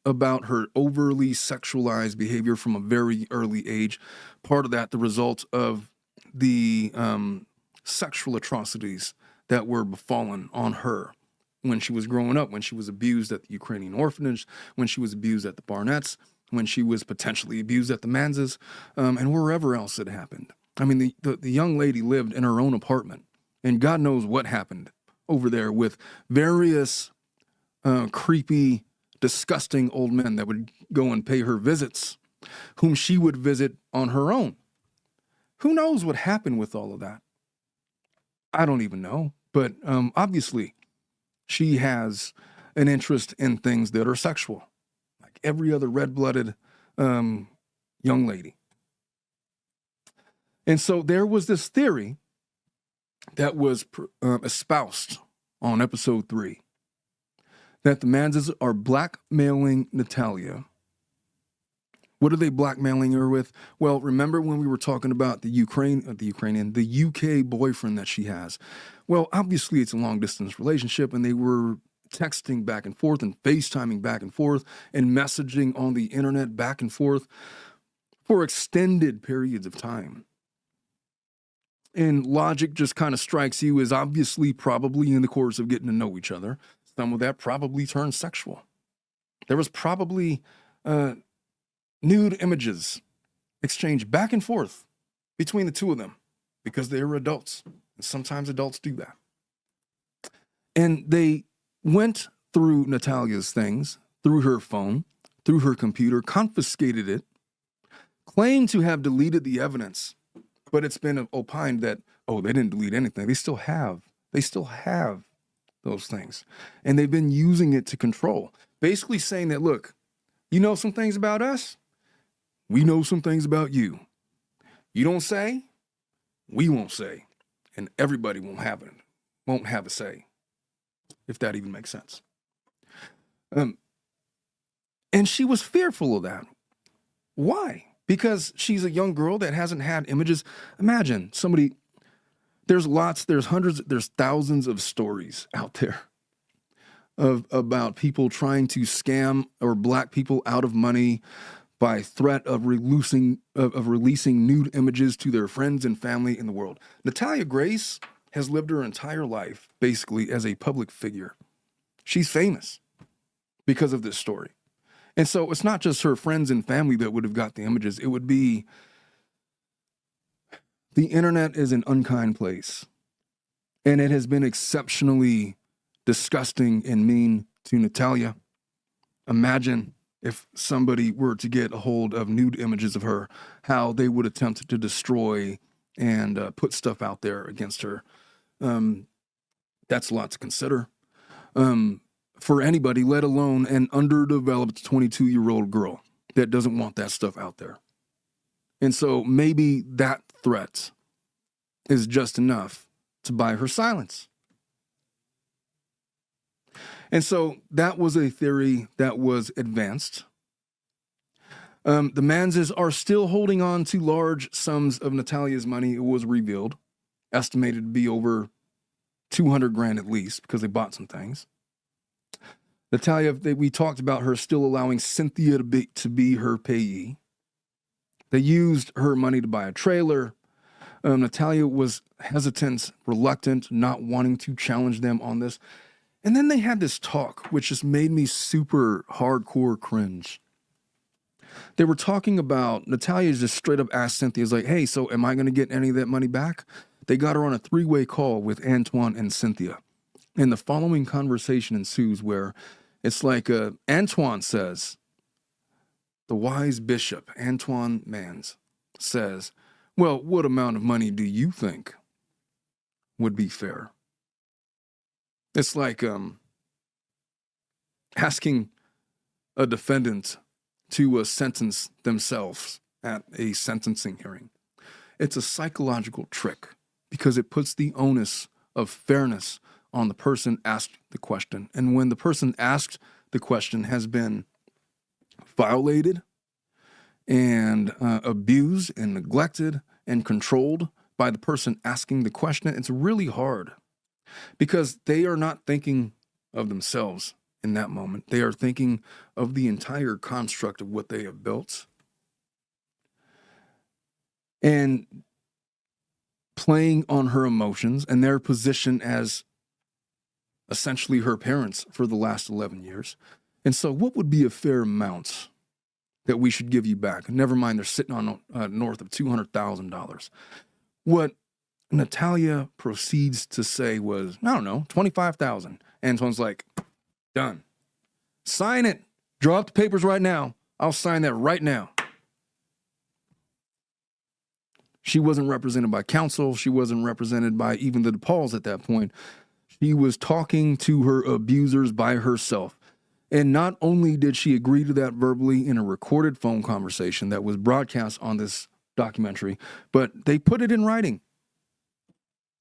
about her overly sexualized behavior from a very early age. Part of that, the result of the sexual atrocities that were befallen on her when she was growing up, when she was abused at the Ukrainian orphanage, when she was abused at the Barnetts, when she was potentially abused at the Manses, and wherever else it happened. I mean, the young lady lived in her own apartment, and God knows what happened over there with various creepy, disgusting old men that would go and pay her visits, whom she would visit on her own. Who knows what happened with all of that? I don't even know, but obviously, she has an interest in things that are sexual, like every other red-blooded young lady. And so there was this theory that was espoused on episode 3, that the Manses are blackmailing Natalia What are they blackmailing her with? Well, remember when we were talking about the UK boyfriend that she has? Well, obviously it's a long distance relationship, and they were texting back and forth and FaceTiming back and forth and messaging on the internet back and forth for extended periods of time. And logic just kind of strikes you as obviously probably in the course of getting to know each other, some of that probably turned sexual. There was probably nude images exchanged back and forth between the two of them because they were adults. And sometimes adults do that. And they went through Natalia's things, through her phone, through her computer, confiscated it, claimed to have deleted the evidence, but it's been opined that, oh, they didn't delete anything. They still have those things. And they've been using it to control. Basically saying that, look, you know some things about us? We know some things about you. You don't say, we won't say. And everybody won't have a say, if that even makes sense. And she was fearful of that. Why? Because she's a young girl that hasn't had images. Imagine somebody, there's hundreds, there's thousands of stories out there about people trying to scam or black people out of money by threat of releasing nude images to their friends and family in the world. Natalia Grace has lived her entire life basically as a public figure. She's famous because of this story. And so it's not just her friends and family that would have got the images. It would be the internet is an unkind place. And it has been exceptionally disgusting and mean to Natalia. Imagine if somebody were to get a hold of nude images of her, how they would attempt to destroy and put stuff out there against her. That's a lot to consider. For anybody, let alone an underdeveloped 22-year-old girl that doesn't want that stuff out there. And so maybe that threat is just enough to buy her silence. And so that was a theory that was advanced. The Manses are still holding on to large sums of Natalia's money. It was revealed, estimated to be over $200,000 at least, because they bought some things. Natalia, we talked about her still allowing Cynthia to be her payee. They used her money to buy a trailer. Natalia was hesitant, reluctant, not wanting to challenge them on this. And then they had this talk, which just made me super hardcore cringe. They were talking about, Natalia just straight up asked Cynthia, like, hey, so am I going to get any of that money back? They got her on a 3-way call with Antwon and Cynthia. And the following conversation ensues where it's like Antwon says, the wise bishop, Antwon Mans, says, well, what amount of money do you think would be fair? It's like asking a defendant to sentence themselves at a sentencing hearing. It's a psychological trick because it puts the onus of fairness on the person asked the question. And when the person asked the question has been violated and abused and neglected and controlled by the person asking the question, it's really hard because they are not thinking of themselves in that moment. They are thinking of the entire construct of what they have built and playing on her emotions and their position as essentially her parents for the last 11 years. And so what would be a fair amount that we should give you back? Never mind, they're sitting on north of $200,000. What Natalia proceeds to say was, I don't know, $25,000. Antoine's like, done. Sign it. Draw up the papers right now. I'll sign that right now. She wasn't represented by counsel. She wasn't represented by even the DePauls at that point. She was talking to her abusers by herself. And not only did she agree to that verbally in a recorded phone conversation that was broadcast on this documentary, but they put it in writing.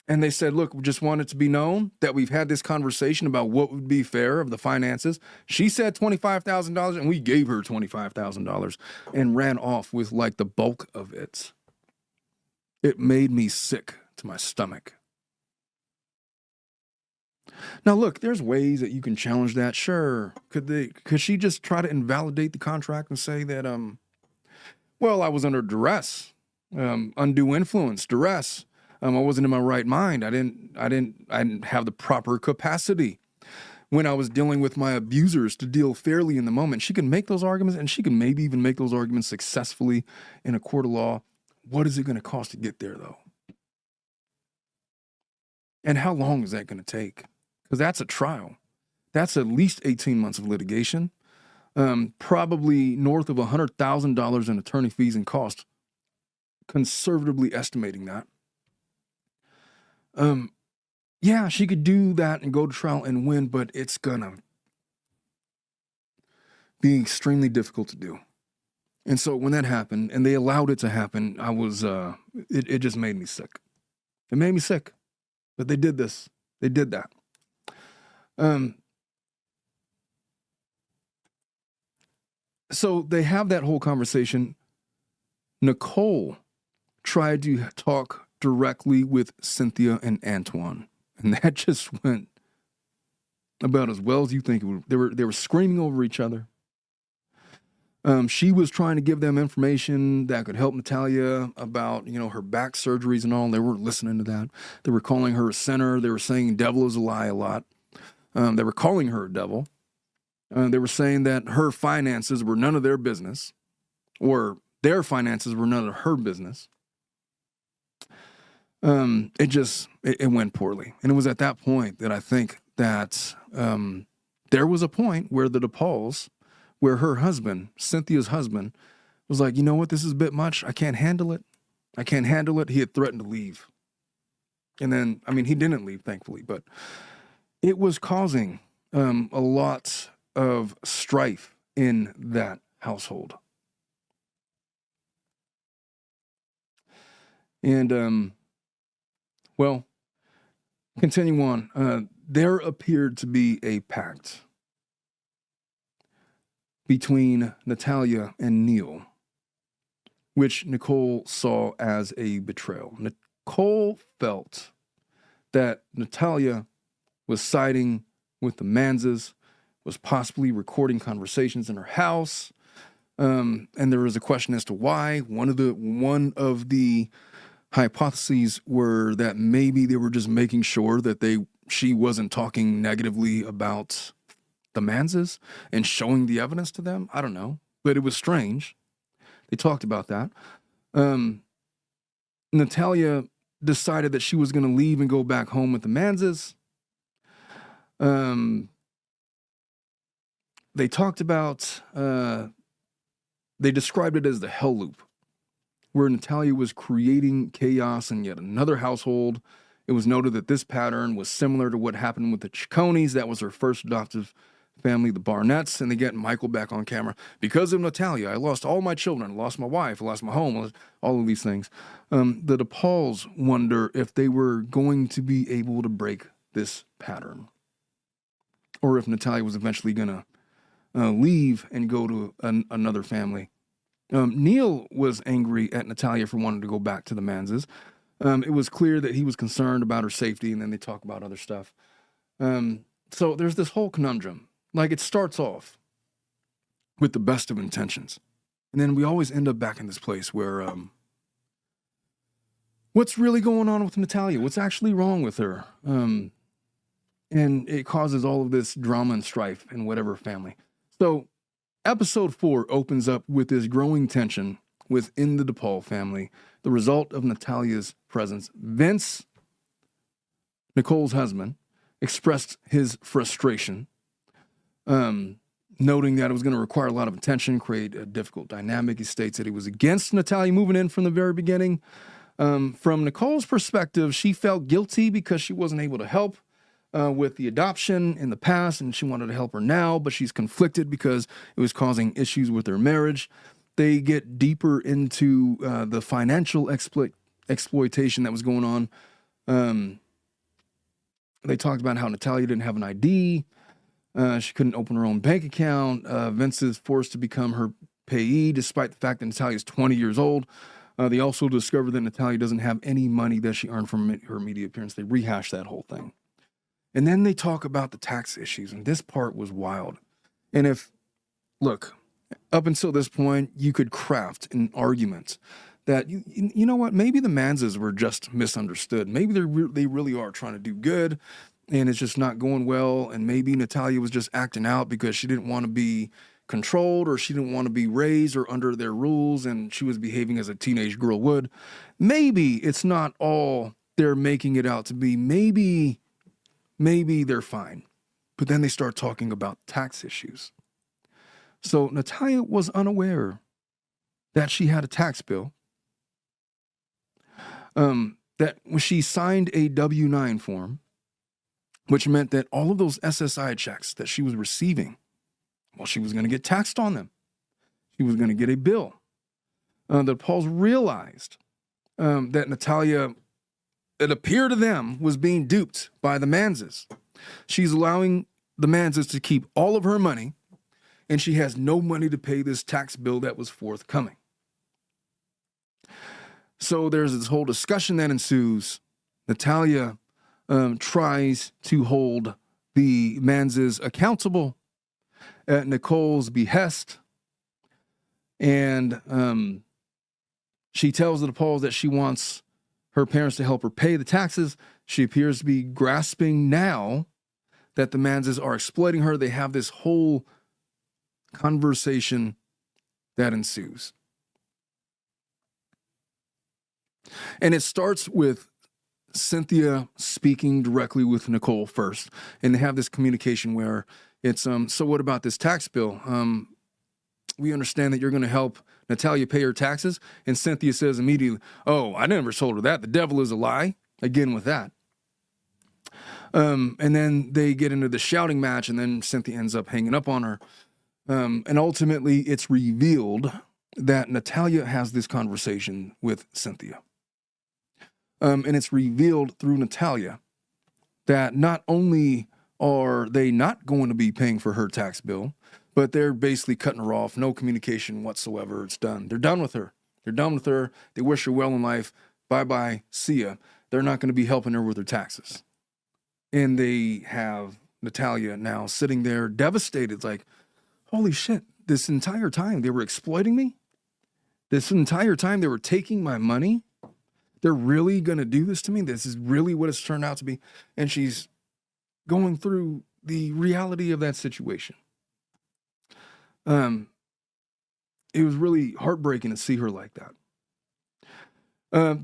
And they said, look, we just want it to be known that we've had this conversation about what would be fair of the finances. She said $25,000 and we gave her $25,000 and ran off with like the bulk of it. It made me sick to my stomach. Now, look, there's ways that you can challenge that. Sure. Could she just try to invalidate the contract and say that, well, I was under duress, undue influence, duress. I wasn't in my right mind. I didn't have the proper capacity when I was dealing with my abusers to deal fairly in the moment. She can make those arguments, and she can maybe even make those arguments successfully in a court of law. What is it going to cost to get there, though? And how long is that going to take? Because that's a trial. That's at least 18 months of litigation, probably north of $100,000 in attorney fees and costs, conservatively estimating that. Yeah, she could do that and go to trial and win, but it's gonna be extremely difficult to do. And so when that happened and they allowed it to happen, I was, it just made me sick. It made me sick, but they did this. They did that. So they have that whole conversation. Nicole tried to talk directly with Cynthia and Antwon, and that just went about as well as you think it would. They were screaming over each other. She was trying to give them information that could help Natalia about, her back surgeries and all. They weren't listening to that. They were calling her a sinner. They were saying devil is a lie a lot. They were calling her a devil. They were saying that her finances were none of their business, or their finances were none of her business. It went poorly. And it was at that point that I think that there was a point where the DePauls, where her husband, Cynthia's husband, was like, you know what, this is a bit much. I can't handle it. I can't handle it. He had threatened to leave. And then, he didn't leave, thankfully, but it was causing a lot of strife in that household. And, well, continue on. There appeared to be a pact between Natalia and Neil, which Nicole saw as a betrayal. Nicole felt that Natalia was siding with the Manses, was possibly recording conversations in her house, and there was a question as to why. One of the hypotheses were that maybe they were just making sure that she wasn't talking negatively about the Manses and showing the evidence to them. I don't know, but it was strange. They talked about that. Natalia decided that she was going to leave and go back home with the Manses. They talked about, they described it as the hell loop, where Natalia was creating chaos in yet another household. It was noted that this pattern was similar to what happened with the Chiccones. That was her first adoptive family, the Barnetts, and they get Michael back on camera. Because of Natalia, I lost all my children, I lost my wife, I lost my home, all of these things. The DePauls wonder if they were going to be able to break this pattern, or if Natalia was eventually going to leave and go to another family. Neil was angry at Natalia for wanting to go back to the Manses. It was clear that he was concerned about her safety, and then they talk about other stuff. So there's this whole conundrum. Like, it starts off with the best of intentions, and then we always end up back in this place where what's really going on with Natalia? What's actually wrong with her? And it causes all of this drama and strife in whatever family. So episode 4 opens up with this growing tension within the DePaul family, the result of Natalia's presence. Vince, Nicole's husband, expressed his frustration, noting that it was going to require a lot of attention, create a difficult dynamic. He states that he was against Natalia moving in from the very beginning. From Nicole's perspective, she felt guilty because she wasn't able to help with the adoption in the past, and she wanted to help her now, but she's conflicted because it was causing issues with their marriage. They get deeper into the financial exploitation that was going on They talked about how Natalia didn't have an ID. She couldn't open her own bank account. Vince is forced to become her payee, despite the fact that Natalia is 20 years old. They also discovered that Natalia doesn't have any money that she earned from her media appearance. They rehash that whole thing. And then they talk about the tax issues, and this part was wild. And look, up until this point, you could craft an argument that, you know what, maybe the Manzas were just misunderstood. Maybe they really are trying to do good, and it's just not going well, and maybe Natalia was just acting out because she didn't want to be controlled, or she didn't want to be raised or under their rules, and she was behaving as a teenage girl would. Maybe it's not all they're making it out to be. Maybe they're fine. But then they start talking about tax issues. So Natalia was unaware that she had a tax bill, that when she signed a W-9 form, which meant that all of those SSI checks that she was receiving, well, she was going to get taxed on them. She was going to get a bill. The Pauls realized that Natalia, it appeared to them, was being duped by the Manzas. She's allowing the Manzas to keep all of her money, and she has no money to pay this tax bill that was forthcoming. So there's this whole discussion that ensues. Natalia tries to hold the Manzas accountable at Nicole's behest. And she tells the Pauls that she wants her parents to help her pay the taxes. She appears to be grasping now that the Manzas are exploiting her. They have this whole conversation that ensues. And it starts with Cynthia speaking directly with Nicole first. And they have this communication where it's, so what about this tax bill? We understand that you're going to help Natalia pay her taxes. And Cynthia says immediately, oh, I never told her that. The devil is a lie. Again with that. And then they get into the shouting match, and then Cynthia ends up hanging up on her. And ultimately, it's revealed that Natalia has this conversation with Cynthia. And it's revealed through Natalia that not only are they not going to be paying for her tax bill, but they're basically cutting her off. No communication whatsoever. It's done. They're done with her. They're done with her. They wish her well in life. Bye-bye. See ya. They're not going to be helping her with her taxes. And they have Natalia now sitting there devastated, like, holy shit, this entire time they were exploiting me? This entire time they were taking my money? They're really going to do this to me? This is really what it's turned out to be? And she's going through the reality of that situation. It was really heartbreaking to see her like that.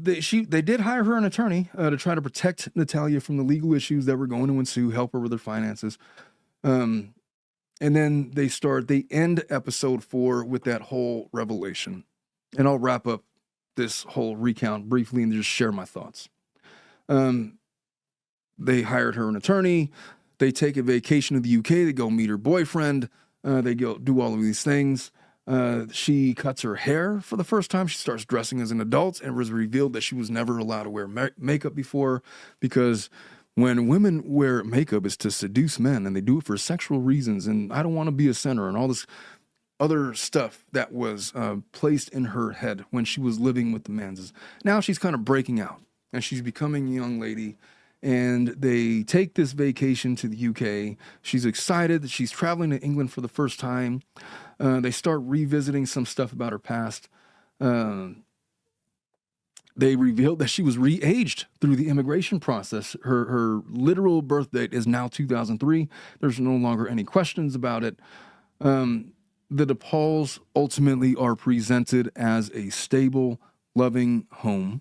They did hire her an attorney to try to protect Natalia from the legal issues that were going to ensue, help her with her finances. And then they end episode 4 with that whole revelation. And I'll wrap up this whole recount briefly and just share my thoughts. They hired her an attorney. They take a vacation to the UK. They go meet her boyfriend. They go do all of these things. She cuts her hair for the first time. She starts dressing as an adult, and it was revealed that she was never allowed to wear makeup before, because when women wear makeup, it's to seduce men, and they do it for sexual reasons. And I don't want to be a sinner, and all this other stuff that was placed in her head when she was living with the Manzas. Now she's kind of breaking out, and she's becoming a young lady. And they take this vacation to the UK. She's excited that she's traveling to England for the first time. They start revisiting some stuff about her past. They revealed that she was re-aged through the immigration process. Her literal birth date is now 2003. There's no longer any questions about it. The DePauls ultimately are presented as a stable, loving home.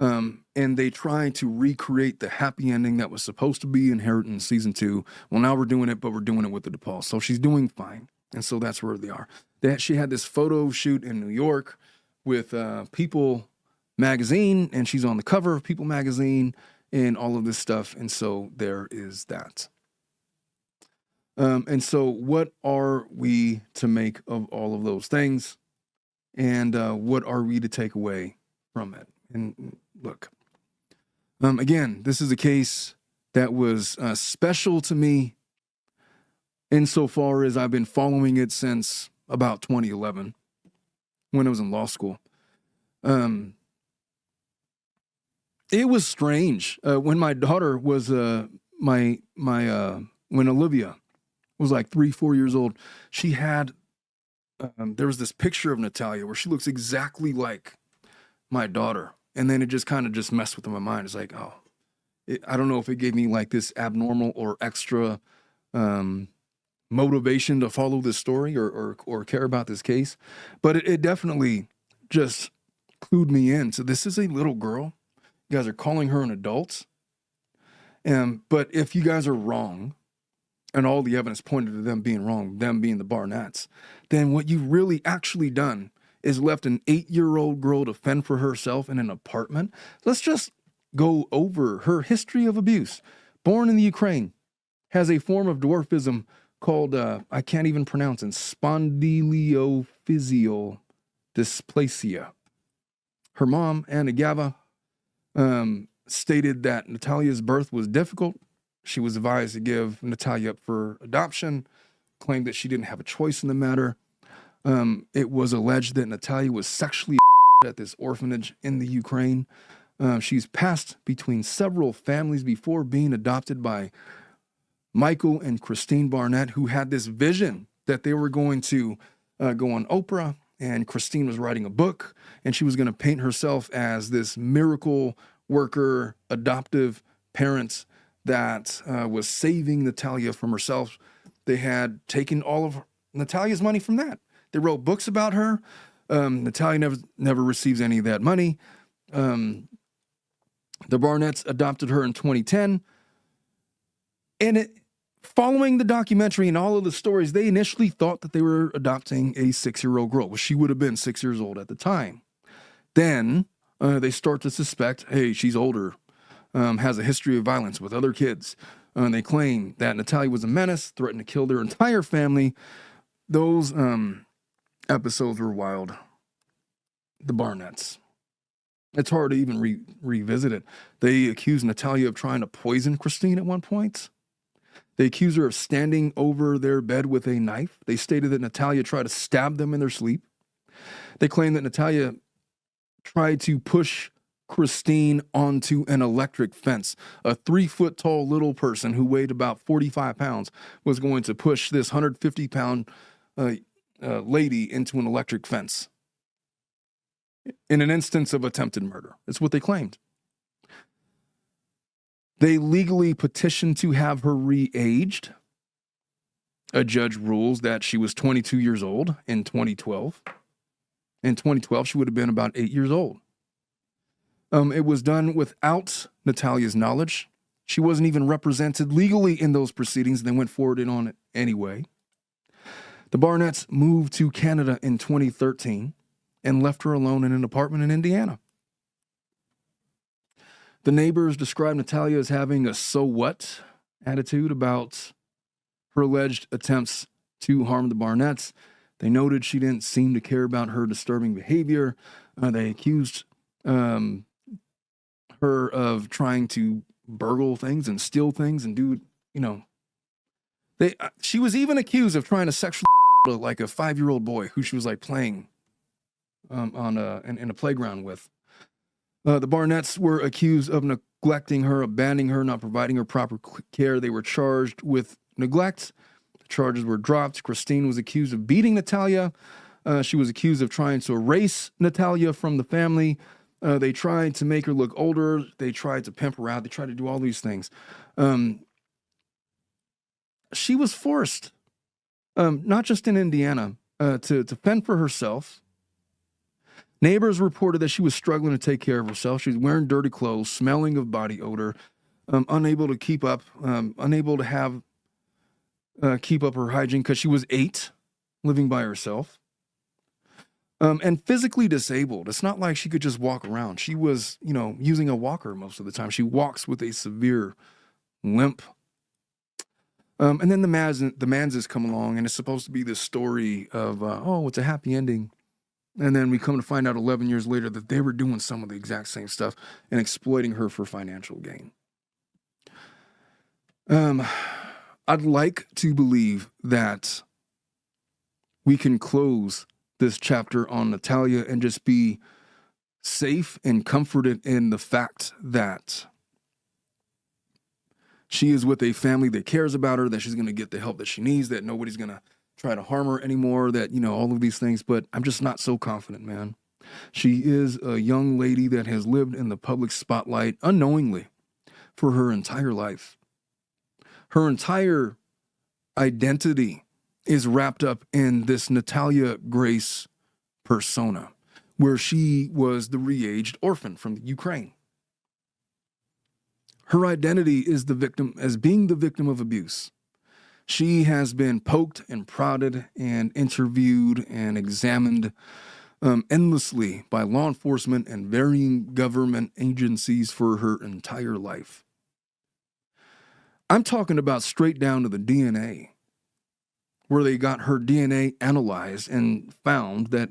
And they try to recreate the happy ending that was supposed to be inherent in season 2. Well, now we're doing it, but we're doing it with the DePauls. So she's doing fine. And so that's where they are. She had this photo shoot in New York with People magazine, and she's on the cover of People magazine and all of this stuff. And so there is that. And so what are we to make of all of those things? And what are we to take away from it? And look, Again, this is a case that was special to me insofar as I've been following it since about 2011 when I was in law school. It was strange when my daughter was when Olivia was like 3-4 years old. She had there was this picture of Natalia where she looks exactly like my daughter, and then it just kind of just messed with my mind. It's like, oh, I don't know if it gave me like this abnormal or extra motivation to follow this story or care about this case, but it definitely just clued me in. So this is a little girl. You guys are calling her an adult. But if you guys are wrong, and all the evidence pointed to them being wrong, them being the Barnetts, then what you've really actually done is left an 8-year-old girl to fend for herself in an apartment. Let's just go over her history of abuse. Born in the Ukraine, has a form of dwarfism called, I can't even pronounce it, spondylophyseal dysplasia. Her mom, Anna Gava, stated that Natalia's birth was difficult. She was advised to give Natalia up for adoption, claimed that she didn't have a choice in the matter. It was alleged that Natalia was sexually at this orphanage in the Ukraine. She's passed between several families before being adopted by Michael and Kristine Barnett, who had this vision that they were going to go on Oprah, and Kristine was writing a book, and she was going to paint herself as this miracle worker, adoptive parent that was saving Natalia from herself. They had taken all of Natalia's money from that. They wrote books about her. Natalia never receives any of that money. The Barnetts adopted her in 2010. And following the documentary and all of the stories, they initially thought that they were adopting a 6-year-old girl. Well, she would have been 6 years old at the time. Then they start to suspect, hey, she's older, has a history of violence with other kids. They claim that Natalia was a menace, threatened to kill their entire family. Those episodes were wild. The Barnetts. It's hard to even revisit it. They accused Natalia of trying to poison Kristine at one point. They accused her of standing over their bed with a knife. They stated that Natalia tried to stab them in their sleep. They claimed that Natalia tried to push Kristine onto an electric fence. A 3-foot-tall little person who weighed about 45 pounds was going to push this 150-pound lady into an electric fence in an instance of attempted murder. That's what they claimed. They legally petitioned to have her re-aged. A judge rules that she was 22 years old in 2012. In 2012, she would have been about 8 years old. It was done without Natalia's knowledge. She wasn't even represented legally in those proceedings, and they went forward on it anyway. The Barnetts moved to Canada in 2013 and left her alone in an apartment in Indiana. The neighbors described Natalia as having a so what attitude about her alleged attempts to harm the Barnetts. They noted she didn't seem to care about her disturbing behavior. They accused her of trying to burgle things and steal things and do, she was even accused of trying to sexually like a 5-year-old boy who she was like playing in a playground with. The Barnetts were accused of neglecting her, abandoning her, not providing her proper care. They were charged with neglect. The charges were dropped. Kristine was accused of beating Natalia. She was accused of trying to erase Natalia from the family. They tried to make her look older. They tried to pimp her out. They tried to do all these things. She was forced, not just in Indiana, to fend for herself. Neighbors reported that she was struggling to take care of herself. She was wearing dirty clothes, smelling of body odor, unable to keep up, unable to have keep up her hygiene because she was 8, living by herself, and physically disabled. It's not like she could just walk around. She was, using a walker most of the time. She walks with a severe limp. And then the Manses come along, and it's supposed to be this story of, it's a happy ending. And then we come to find out 11 years later that they were doing some of the exact same stuff and exploiting her for financial gain. I'd like to believe that we can close this chapter on Natalia and just be safe and comforted in the fact that she is with a family that cares about her, that she's going to get the help that she needs, that nobody's going to try to harm her anymore, that, you know, all of these things. But I'm just not so confident, man. She is a young lady that has lived in the public spotlight unknowingly for her entire life. Her entire identity is wrapped up in this Natalia Grace persona, where she was the re-aged orphan from Ukraine. Her identity is the victim, as being the victim of abuse. She has been poked and prodded and interviewed and examined endlessly by law enforcement and varying government agencies for her entire life. I'm talking about straight down to the DNA, where they got her DNA analyzed and found that,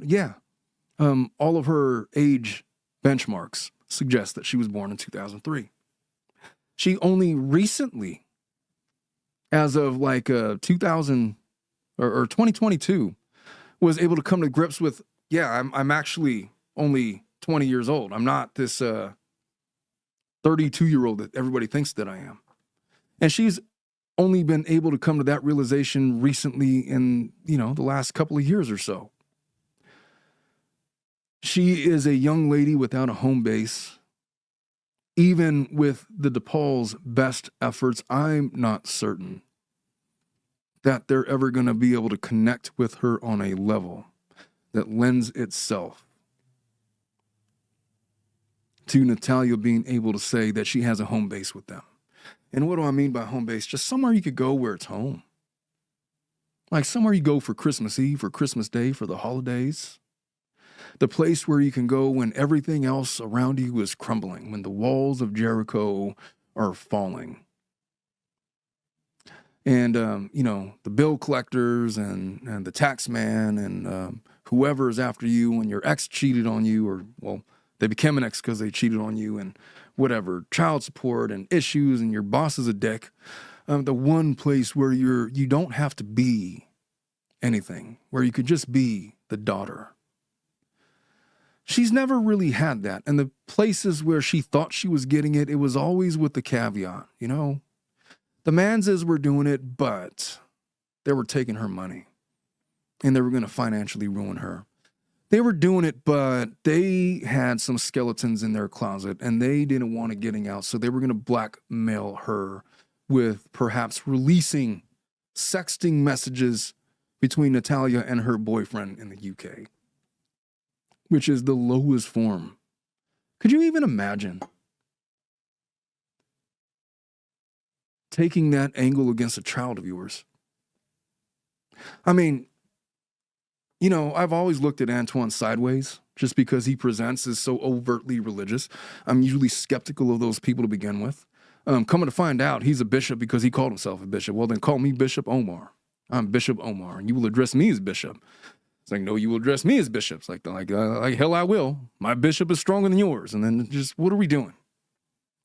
all of her age benchmarks suggest that she was born in 2003. She only recently, as of 2000 or 2022, was able to come to grips with, I'm actually only 20 years old. I'm not this 32-year-old that everybody thinks that I am. And she's only been able to come to that realization recently in, the last couple of years or so. She is a young lady without a home base. Even with the DePaul's best efforts, I'm not certain that they're ever going to be able to connect with her on a level that lends itself to Natalia being able to say that she has a home base with them. And what do I mean by home base? Just somewhere you could go where it's home. Like somewhere you go for Christmas Eve, for Christmas Day, for the holidays. The place where you can go when everything else around you is crumbling, when the walls of Jericho are falling. And, the bill collectors and the tax man and whoever is after you when your ex cheated on you, or, they became an ex because they cheated on you, and whatever, child support and issues, and your boss is a dick. The one place where you don't have to be anything, where you could just be the daughter. She's never really had that. And the places where she thought she was getting it, it was always with the caveat, The Manses were doing it, but they were taking her money. And they were going to financially ruin her. They were doing it, but they had some skeletons in their closet, and they didn't want it getting out, so they were going to blackmail her with perhaps releasing sexting messages between Natalia and her boyfriend in the UK. Which is the lowest form. Could you even imagine taking that angle against a child of yours? I mean, I've always looked at Antwon sideways just because he presents as so overtly religious. I'm usually skeptical of those people to begin with. Coming to find out, he's a bishop because he called himself a bishop. Well, then call me Bishop Omar. I'm Bishop Omar, and you will address me as bishop. It's like, no, you will address me as bishops. Like hell I will. My bishop is stronger than yours. And then just, what are we doing?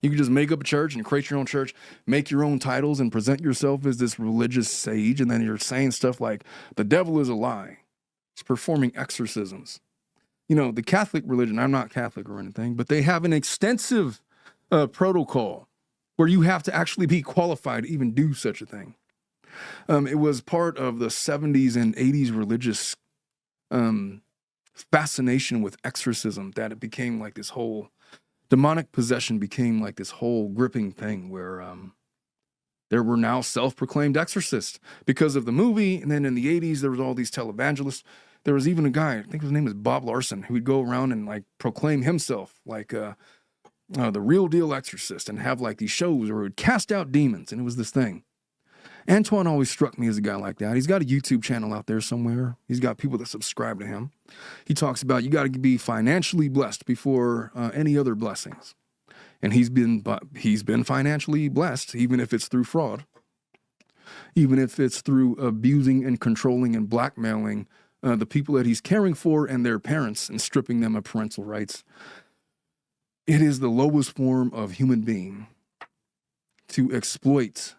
You can just make up a church and create your own church, make your own titles and present yourself as this religious sage. And then you're saying stuff like, the devil is a lie. He's performing exorcisms. The Catholic religion, I'm not Catholic or anything, but they have an extensive protocol where you have to actually be qualified to even do such a thing. It was part of the 70s and 80s religious fascination with exorcism that it became like this whole demonic possession became like this whole gripping thing where there were now self-proclaimed exorcists because of the movie. And then in the 80s, there was all these televangelists. There was even a guy, I think his name is Bob Larson, who would go around and proclaim himself the real deal exorcist and have these shows where he would cast out demons. And it was this thing. Antwon always struck me as a guy like that. He's got a YouTube channel out there somewhere. He's got people that subscribe to him. He talks about you got to be financially blessed before any other blessings. And he's been financially blessed, even if it's through fraud, even if it's through abusing and controlling and blackmailing the people that he's caring for and their parents and stripping them of parental rights. It is the lowest form of human being to exploit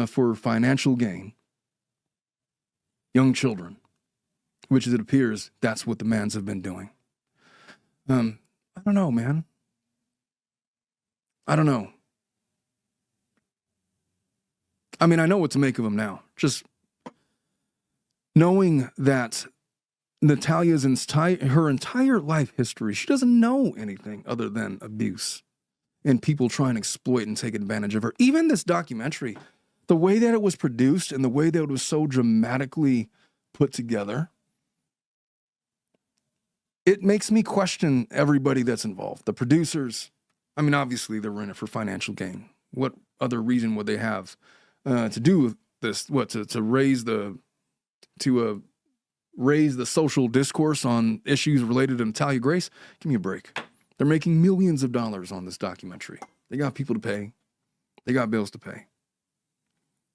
for financial gain young children, which it appears that's what the mans have been doing. I don't know, man. I don't know. I mean, I know what to make of them now. Just knowing that Natalia's her entire life history, she doesn't know anything other than abuse and people trying to exploit and take advantage of her. Even this documentary, the way that it was produced and the way that it was so dramatically put together, it makes me question everybody that's involved. The producers, I mean, obviously they were in it for financial gain. What other reason would they have to do this? What, to raise the social discourse on issues related to Natalia Grace? Give me a break. They're making millions of dollars on this documentary. They got people to pay. They got bills to pay.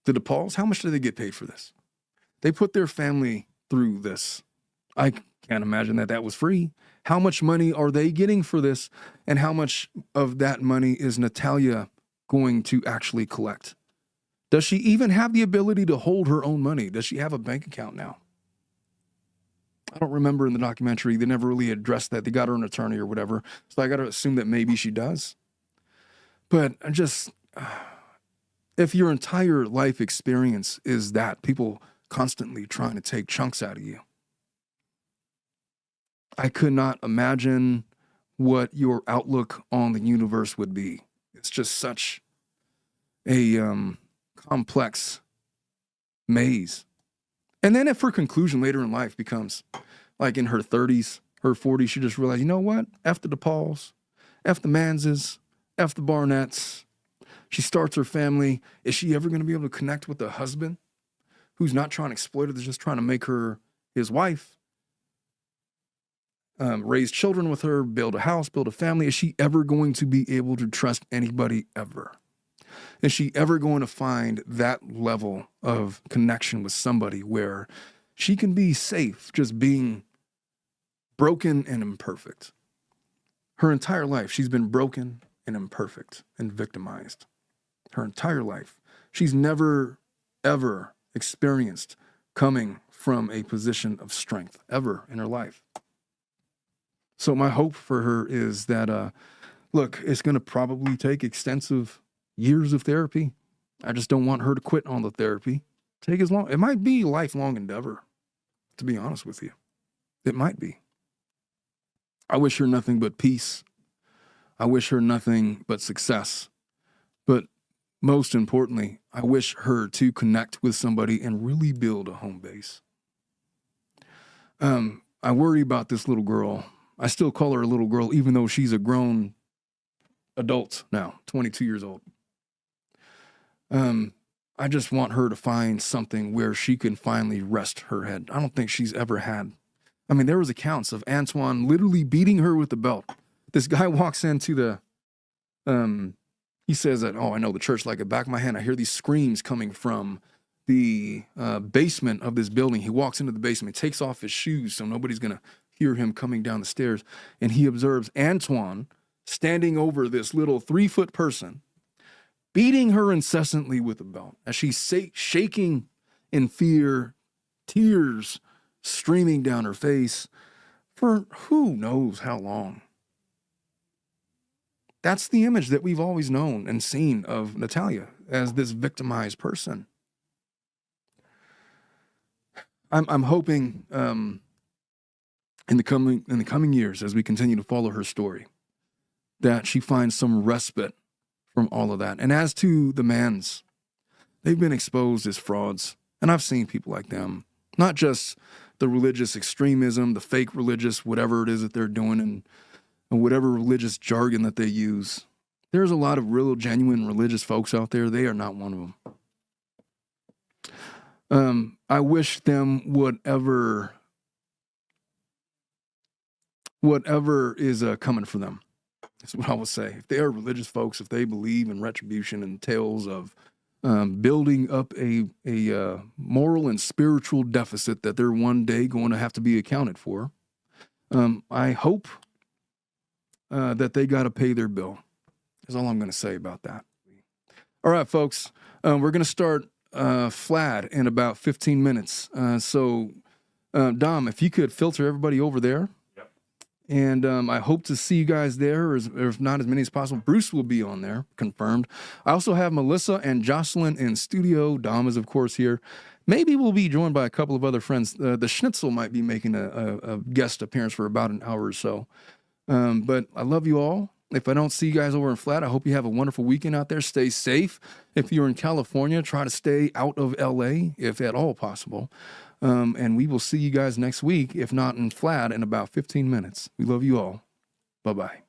The DePauls, how much did they get paid for this? They put their family through this. I can't imagine that was free. How much money are they getting for this? And how much of that money is Natalia going to actually collect? Does she even have the ability to hold her own money? Does she have a bank account now? I don't remember in the documentary. They never really addressed that. They got her an attorney or whatever. So I got to assume that maybe she does. But if your entire life experience is that, people constantly trying to take chunks out of you, I could not imagine what your outlook on the universe would be. It's just such a complex maze. And then if her conclusion later in life becomes, like in her 30s, her 40s, she just realized, you know what? F the DePauls, F the Manses, F the Barnetts. She starts her family. Is she ever going to be able to connect with a husband who's not trying to exploit her, that's just trying to make her his wife, raise children with her, build a house, build a family? Is she ever going to be able to trust anybody ever? Is she ever going to find that level of connection with somebody where she can be safe just being broken and imperfect? Her entire life, she's been broken and imperfect and victimized. Her entire life. She's never, ever experienced coming from a position of strength, ever in her life. So my hope for her is that, look, it's going to probably take extensive years of therapy. I just don't want her to quit on the therapy. Take as long. It might be a lifelong endeavor, to be honest with you. It might be. I wish her nothing but peace. I wish her nothing but success. But most importantly, I wish her to connect with somebody and really build a home base. I worry about this little girl. I still call her a little girl, even though she's a grown adult now, 22 years old. I just want her to find something where she can finally rest her head. I don't think she's ever had. I mean, there was accounts of Antwon literally beating her with the belt. This guy walks into the, he says that, oh, I know the church like the back of my hand. I hear these screams coming from the basement of this building. He walks into the basement, takes off his shoes so nobody's going to hear him coming down the stairs. And he observes Antwon standing over this little 3-foot person, beating her incessantly with a belt as she's shaking in fear, tears streaming down her face for who knows how long. That's the image that we've always known and seen of Natalia as this victimized person. I'm hoping in the coming years, as we continue to follow her story, that she finds some respite from all of that. And as to the Mans, they've been exposed as frauds. And I've seen people like them, not just the religious extremism, the fake religious, whatever it is that they're doing, and whatever religious jargon that they use. There's a lot of real, genuine religious folks out there. They are not one of them. I wish them whatever is coming for them. That's what I would say. If they are religious folks, if they believe in retribution and tales of building up a moral and spiritual deficit that they're one day going to have to be accounted for. I hope that they got to pay their bill. Is all I'm going to say about that. All right, folks, we're going to start FLAD in about 15 minutes. So, Dom, if you could filter everybody over there. Yep. And I hope to see you guys there, or if not as many as possible. Bruce will be on there, confirmed. I also have Melissa and Jocelyn in studio. Dom is, of course, here. Maybe we'll be joined by a couple of other friends. The Schnitzel might be making a guest appearance for about an hour or so. But I love you all. If I don't see you guys over in FLAD, I hope you have a wonderful weekend out there. Stay safe. If you're in California, try to stay out of LA, if at all possible. And we will see you guys next week, if not in FLAD, in about 15 minutes. We love you all. Bye-bye.